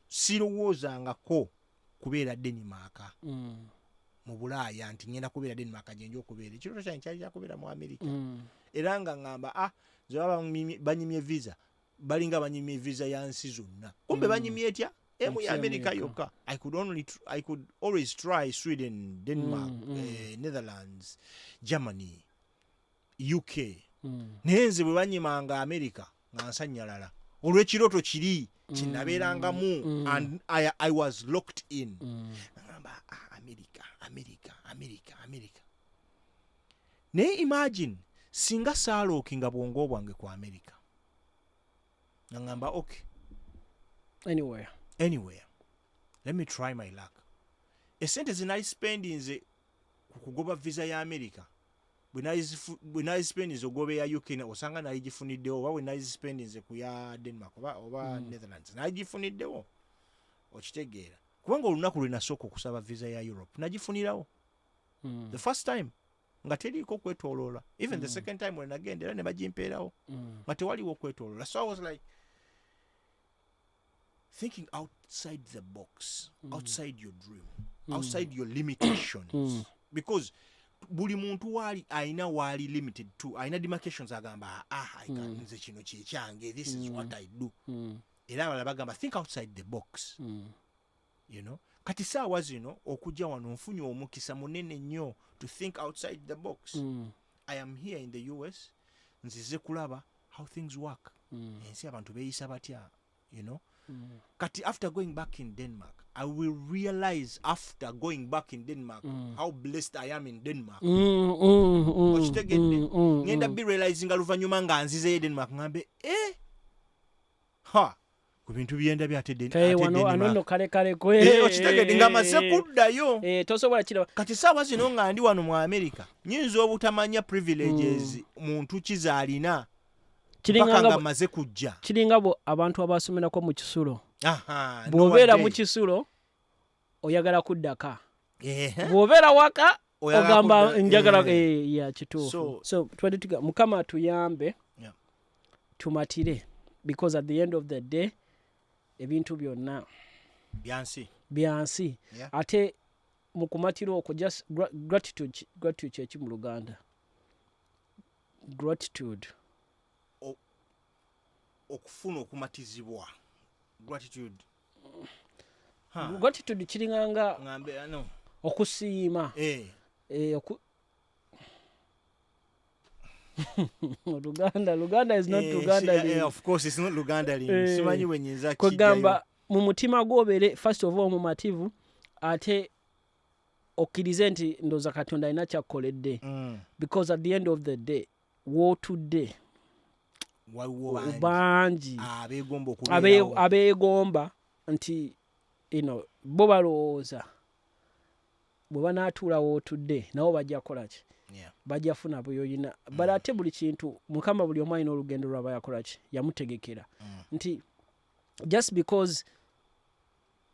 sirowoozangako kubeera Denmark mu Bulaaya nti ngenda kubeera Denmark gye nja okubeera ekirooto kyange kyali kyakubeera mu Amerika era nga ngamba ze baba banyimye visa balinga banyimye visa ya nsi zonna kumbe banyimye etya emu ya Amerika yokka I could always try Sweden, Denmark, Netherlands, Germany, UK naye nze bwe banyimanga Amerika nga nsanyalala olw'ekirooto kiri kinabeerangamu and I was locked in ngamba America naye imagine singa saalookinga bwongo bwange ku America ngamba okay anywhere let me try my luck esente zinali spendinze kukugoba visa ya America bwe nayi spendinze ogobe ya UK osanga nayi gifuniddewo oba bwe nayi spendinze ku ya Denmark oba Netherlands nayi gifuniddewo okitegeera kubanga olunaku lwe nasooka okusaba visa ya Europe nagifunirawo the first time nga teriiko kwetoloola even the second time when nagenda era ne bagimpeerawo nga tewaliwo kwetoloola. So I was like thinking outside the box, outside your dream, outside your limitations. Because buli muntu wali aina wali limited to aina demarcations agamba I can nze kino kyekyange, this is what I do. Era balabagamba think outside the box. You know, kati saawa zino okujja wano nfunye omukisa munene nnyo to think outside the box. I am here in the US nzize kulaba how things work. Ensi abantu beeyisa batya, you know. Kati after going back in Denmark, I will realize after going back in Denmark how blessed I am in Denmark. Ngenda be realizing aluvanyuma nga nzize Denmark ngambe ku bintu byenda byate wano kale kwe okitegedde nga maze kuddayo tosobola kiraba kati saawa zino nga ndi wano mu America nyinza obutamanya privileges muntu kizaalina kiringanga maze kujja kiringabo abantu abasomerako mu kisulo bw'obeera mu kisulo oyagala kuddaka bw'obeera waka ogamba njagala ya kituufu so twalitiga mukama tuyambe tumatire because at the end of the day ebintu byonna byansi ate mu kumatira okwo just gratitude kyeki mu Luganda gratitude okufuna okumatizibwa gratitude kiringanga ngambe ano okusiima Luganda is not Luganda. Of course it's not Luganda. Simanyi wenyeza kugamba mu mutima gwobere first of all mu mativu ate okirize nti ndoza Katonda ina kyakoledde because at the end of the day wotudde bangi abegomba nti bo balowooza bwe banaatuula wotudde nabo bajja kolaki bajja funa buyoyina balate buli kintu mukama buli omu alina olugendo lwaba yakolaki yamutegekera nti just because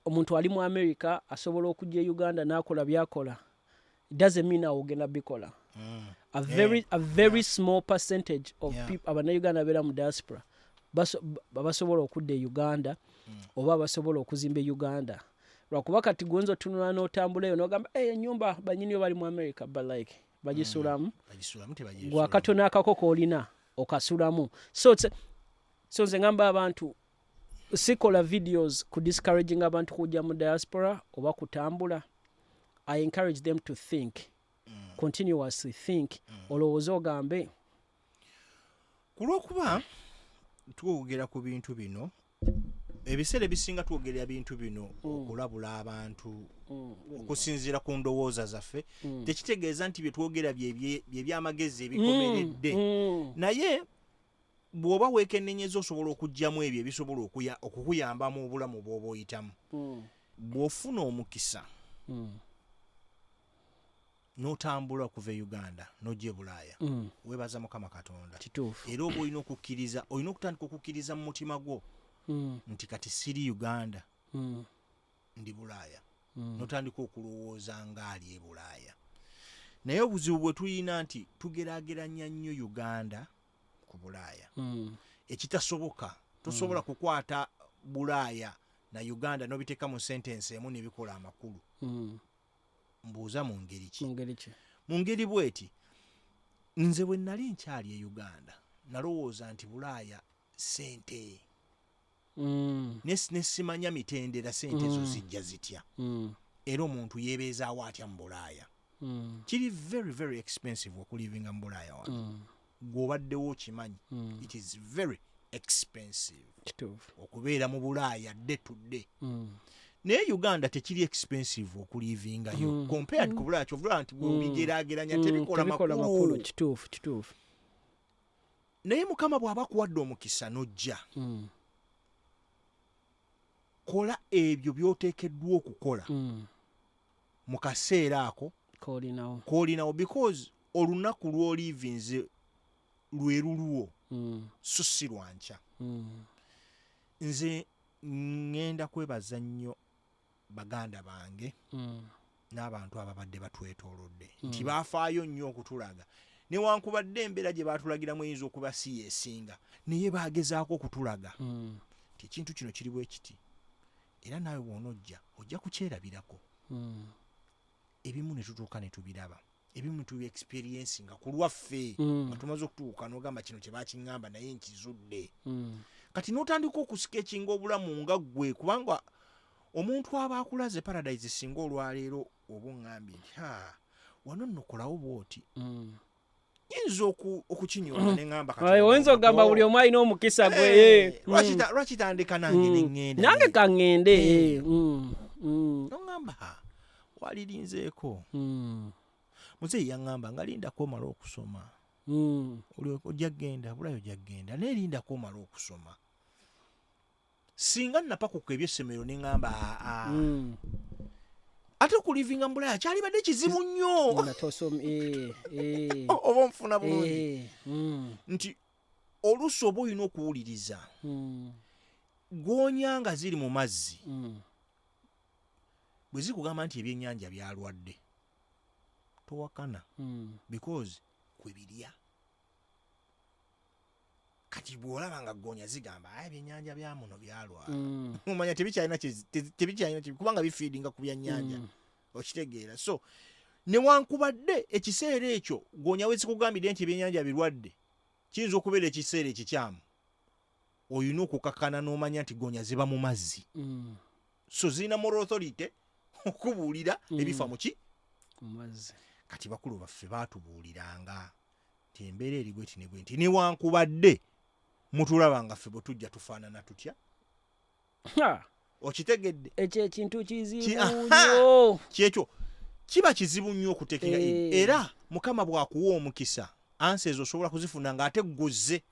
omuntu ali mu America asobola okujja Uganda n'akola byakola it doesn't mean awogenda bikola a very small percentage of people abannayuganda abeera mu diaspora basobola okudda e Uganda oba basobola okuzimba Uganda lwakuba kati gwenzo tunula n'otambula eyo n'ogamba ennyumba banyiniyo bali mu America but like bagisulamu gwakatono akakoko olina okasulamu so nze ngamba abantu sikola videos ku discouraging abantu kujja mu diaspora oba kutambula. I encourage them to think continuously think olowooza ogambe kulwokuba twogera ku bintu bino ebiseera ebisinga twogerera bintu bino okulabula abantu okusinziira ku ndowooza zaffe tekitegeeza nti bye twogera bye byamagezi ebikomeredde naye bw'oba weekennenyeza osobola okugyamu ebyo ebisobola okukuyamba mu bulamu bw'oba oyitamu bw'ofuna omukisa n'otambula okuva e Uganda n'ojja e Bulaaya weebaza Mukama Katonda era oba olina okukkiriza olina okutandika okukkiriza mu mutima gwo nti kati siri Uganda ndi Bulaaya n'otandika okulowooza ng'ali e Bulaaya naye obuzibu bwe tulina nti tugeraageranya nnyo Uganda ku Bulaaya ekitasoboka tosobola kukwata Bulaaya na Uganda n'obiteeka mu sentence emu ne bikola amakulu mbuuza mu ngeri ki mu ngeri bweti nze bwe nali nkyali e Uganda nalowooza nti Bulaaya sente nesimanya mitendera sente zo zijja zitya era omuntu yeebeezaawo atya mu Bulaaya kiri very very expensive okulivinga mu Bulaaya wano gw'obaddewo okimanyi it is very expensive okubeera mu Bulaaya day to day naye Uganda tekiri expensive okulivingayo compared ku Bulaaya kyovula nti bw'obigeraageranya tebikola makulu kituufu naye Mukama bw'aba kuwadde omukisa n'ojja kola ebyo by'oteekeddwa okukola mu kaseera ako koolinawo because olunaku lw'olivinze lwe lulwo so si lwanca. Nze ngenda kwebaza nnyo baganda bange n'abantu ababadde batwetoolodde nti baafaayo nnyo okutulaga newankubadde embeera gye baatulagiramu eyinza okuba si yeesinga naye baagezaako okutulaga nti ekintu kino kiri bwe kiti era naawe bw'onojja ojja kukyerabirako. Ebimu ne tutuuka ne tubiraba, ebimu tubi experience nga ku lwaffe nga tumaze okutuuka n'ogamba kino kye baakiŋŋamba naye nkizudde. Kati n'otandika okusikekinga obulamu nga ggwe kubanga omuntu aba akulaze paradise singa olwaleero oba oŋŋambye nti wano nno kolawo bw'oti yinza okukinyooma ne ŋŋamba oyinza okugamba buli omu alina omukisa gwe lwakitandika nange neŋŋenda nange kaŋŋende noŋŋamba walirinzeeko muzeeyi yaŋŋamba nga lindako omala okusoma ojja genda bulayo ojja genda naye lindako omala okusoma. Singa napakuka ebyessomero ne ŋŋamba ate okulivinga mbulaya kyalibadde kizibu nnyo oba onfuna bulungi nti oluusi oba olina okuwuliriza goonya nga ziri mu mazzi bwe zikugamba nti ebyennyanja byalwadde towakana because kwe birya. Kati bw'olaba nga goonya zigamba ebyennyanja bya muno byalwala omanya tebikyalina kubanga bifiidinga ku byannyanja okitegeera. So newankubadde ekiseera ekyo goonya we zikugambidde nti ebyennyanja birwadde kiyinza okubeera ekiseera ekikyamu olina okukakkana n'omanya nti goonya ziba mu mazzi so zirina moral authority okubuulira ebifa muki mu mazzi. Kati bakulu baffe baatubuuliranga nti embeera eri bweti ne bwenti newankubadde mutulaba nga ffe bwe tujja tufaanana tutya. Okitegedde ekyo ekintu kizibu nnyo kyekyo kiba kizibu nnyo okuteekera era Mukama bw'akuwa omukisa ansi ezo osobola kuzifuna ng'ate ggoze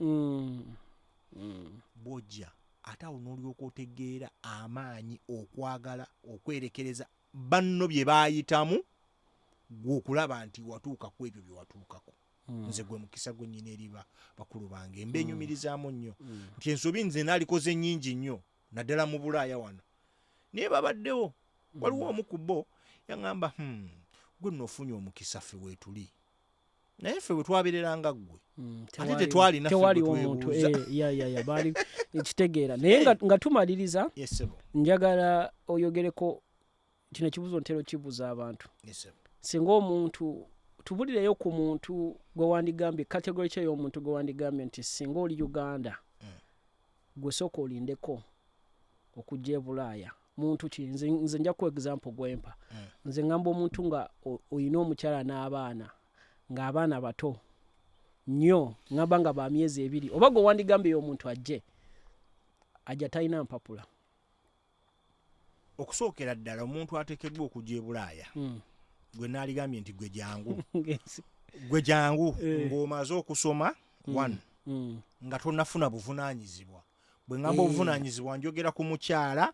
bw'ojja ate awo n'olyoka otegeera amaanyi okwagala okwerekereza banno bye baayitamu gwe okulaba nti watuuka ku ebyo bye watuukako. Nze gwe mukisa gwe nnyina eriba bakulu bange mbenyumirizaamu nnyo nti ensobi nze naalikoze nnyingi nnyo naddala mu Bulaaya wano naye babaddewo waliwo omu ku bo yaŋŋamba gwe nno ofunye omukisa ffe weetuli naye ffe bwe twabeereranga ggwe ate tetwalina twebuuza baali ekitegeera naye nga tumaliriza njagala oyogereko kino ekibuuzo ntera okibuuza abantu singa omuntu tubulireyo ku muntu gwe wandigambye kategori kyo y'omuntu gwe wandigambye nti singa oli Uganda gwe sooka olindeko okujja e Bulaaya muntu ki nze nja ku example gwempa nze ngamba omuntu nga oyina omukyala n'abaana ng'abaana bato nnyo ngamba nga ba myezi 2 oba gwe wandigambye y'omuntu ajje ajja talina mpapula. Okusookera ddala omuntu ateekeddwa okujja e Bulaaya gwe naaligambye nti gwe jangu ng'omaze okusoma nga tonnafuna buvunaanyizibwa. Bwe ngamba obuvunaanyizibwa njogera ku mukyala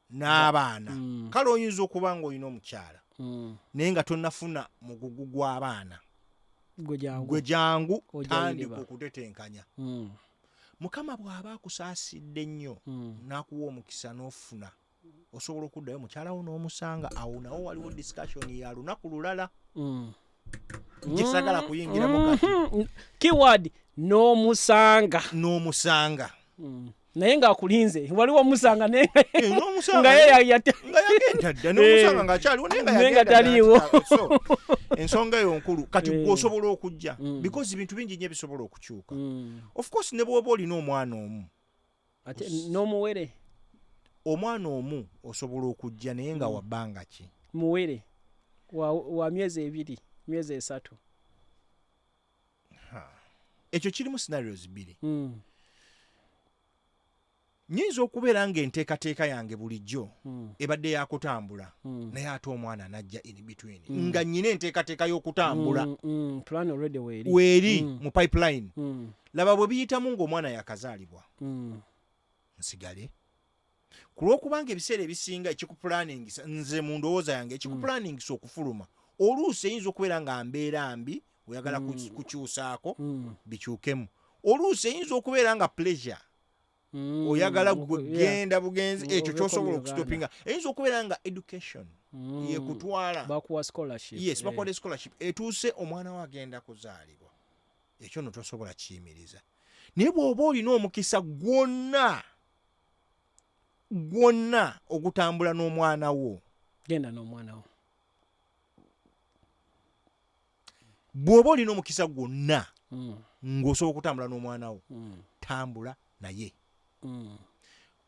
n'abaana kale oyinza okuba ng'olina omukyala naye nga tonnafuna mugugu gw'abaana gwe jangu tandika okutetenkanya. Mukama bw'aba akusaasidde nnyo n'akuwa omukisa n'ofuna osobola okuddayo mukyala wo n'omusanga awo nawo waliwo discussion ya lunaku lulala ngisagala kuyingiramu kati keyword n'omusanga naye ng'akulinze waliwo omusanga naye nga yagenda dda n'omusanga ng'akyaliwo naye nga taliiwo. Ensonga eyo nkulu kati gw'osobola okujja because ibintu bingi nnyo bisobola okukyuka. Of course ne bw'oba olina omwana omu ate n'omuwere omwana omu osobola okujja naye nga wa bbanga ki muwere wa myezi 2 myezi 3 ekyo kirimu scenarios 2 nyinza okubeera ng'enteekateeka yange bulijjo ebadde yakutambula naye ate omwana najja in between nga nnyina enteekateeka y'okutambula plan already weeri mu pipeline laba bwe biyitamu ng'omwana yakazaalibwa nsigale kulwokubanga ebiseera ebisinga ekikuplaningisa nze mu ndowooza yange ekikuplaningisa okufuluma oluusi eyinza okubeera nga mbeera mbi oyagala kukyusaako bikyukemu, oluusi eyinza okubeera nga pleasure oyagala genda bugenzi ekyo kyosobola okustopinga, eyinza okubeera nga education yekutwala bakuwa scholarship, yes bakuwa scholarship etuuse omwana we agenda kuzaalibwa, ekyo no tosobola kiyimiriza. Naye bw'oba olina omukisa gwonna ogutambula n'omwana wo, genda n'omwana wo. Bw'oba olina omukisa gwonna ng'osobola okutambula n'omwana wo, tambula naye.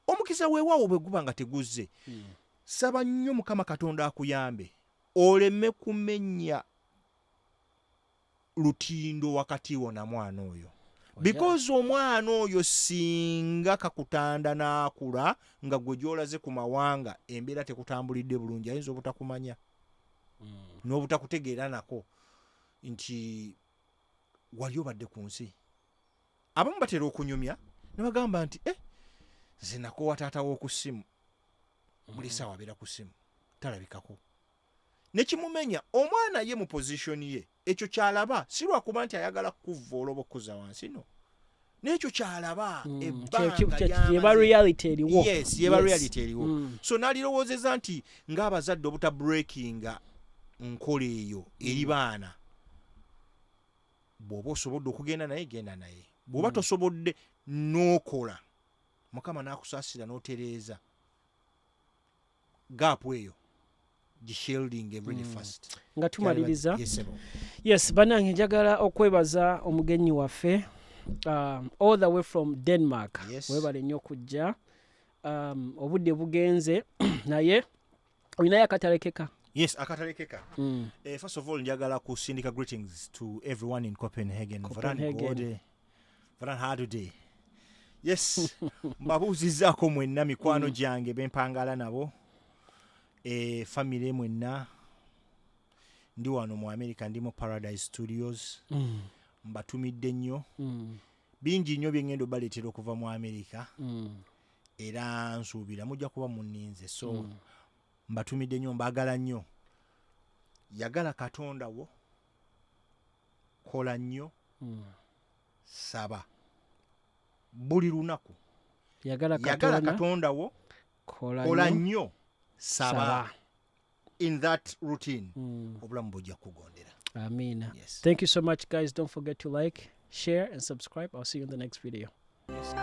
Omukisa weewaawo bwe guba nga teguzze, saba nnyo Mukama Katonda akuyambe oleme kumenya lutindo wakati wo na mwana oyo. Because omwana oyo singa kakutanda n'akula nga gwe gy'olaze ku mawanga embeera tekutambulidde bulungi, ayinza obutakumanya n'obutakutegeera nako nti wali obadde ku nsi. Abamu batera okunyumya ne bagamba nti nze nakowa taata w'oku ssimu, buli ssaawa abeera ku ssimu talabikako. Ne kimumenya omwana ye mu position ye, ekyo kyalaba si lwakuba nti ayagala kuvvoola oba okkuza wansi, no, n'ekyo kyalaba yeba reality eriwo. Yes, yeba reality eriwo. So n'alirowoozeza nti ng'abazadde obuta breakinga nkola eyo eri baana. Bw'oba osobodde okugenda naye genda naye, bw'oba tosobodde n'okola Mukama n'akusaasira n'otereeza gaapu eyo gishielding really fast. Nga tumaliriza, yes banange njagala okwebaza omugenyi waffe all the way from Denmark. Webale nnyo okujja, obudde bugenze naye olinayo akatalekeka. Yes, akatalekeka. First of all njagala kusindika greetings to everyone in Copenhagen. Varan hadude. Yes, mbabuuzizaako mwenna mikwano gyange bempangala nabo, family mwenna, ndi wano mu America, ndi mu Paradise Studios. Mbatumidde nnyo, bingi nnyo bye ngenda obaleetera okuva mu America, era nsuubira mujja kuba munninze, so mbatumidde nnyo, mbaagala nnyo. Yagala Katonda wo, kola nnyo, saba buli lunaku. Yagala Katonda wo, kola nnyo, saba. In that routine, obulamu bujja kugondera. Amina. Yes. Thank you so much, guys. Don't forget to like, share, and subscribe. I'll see you in the next video. Yes.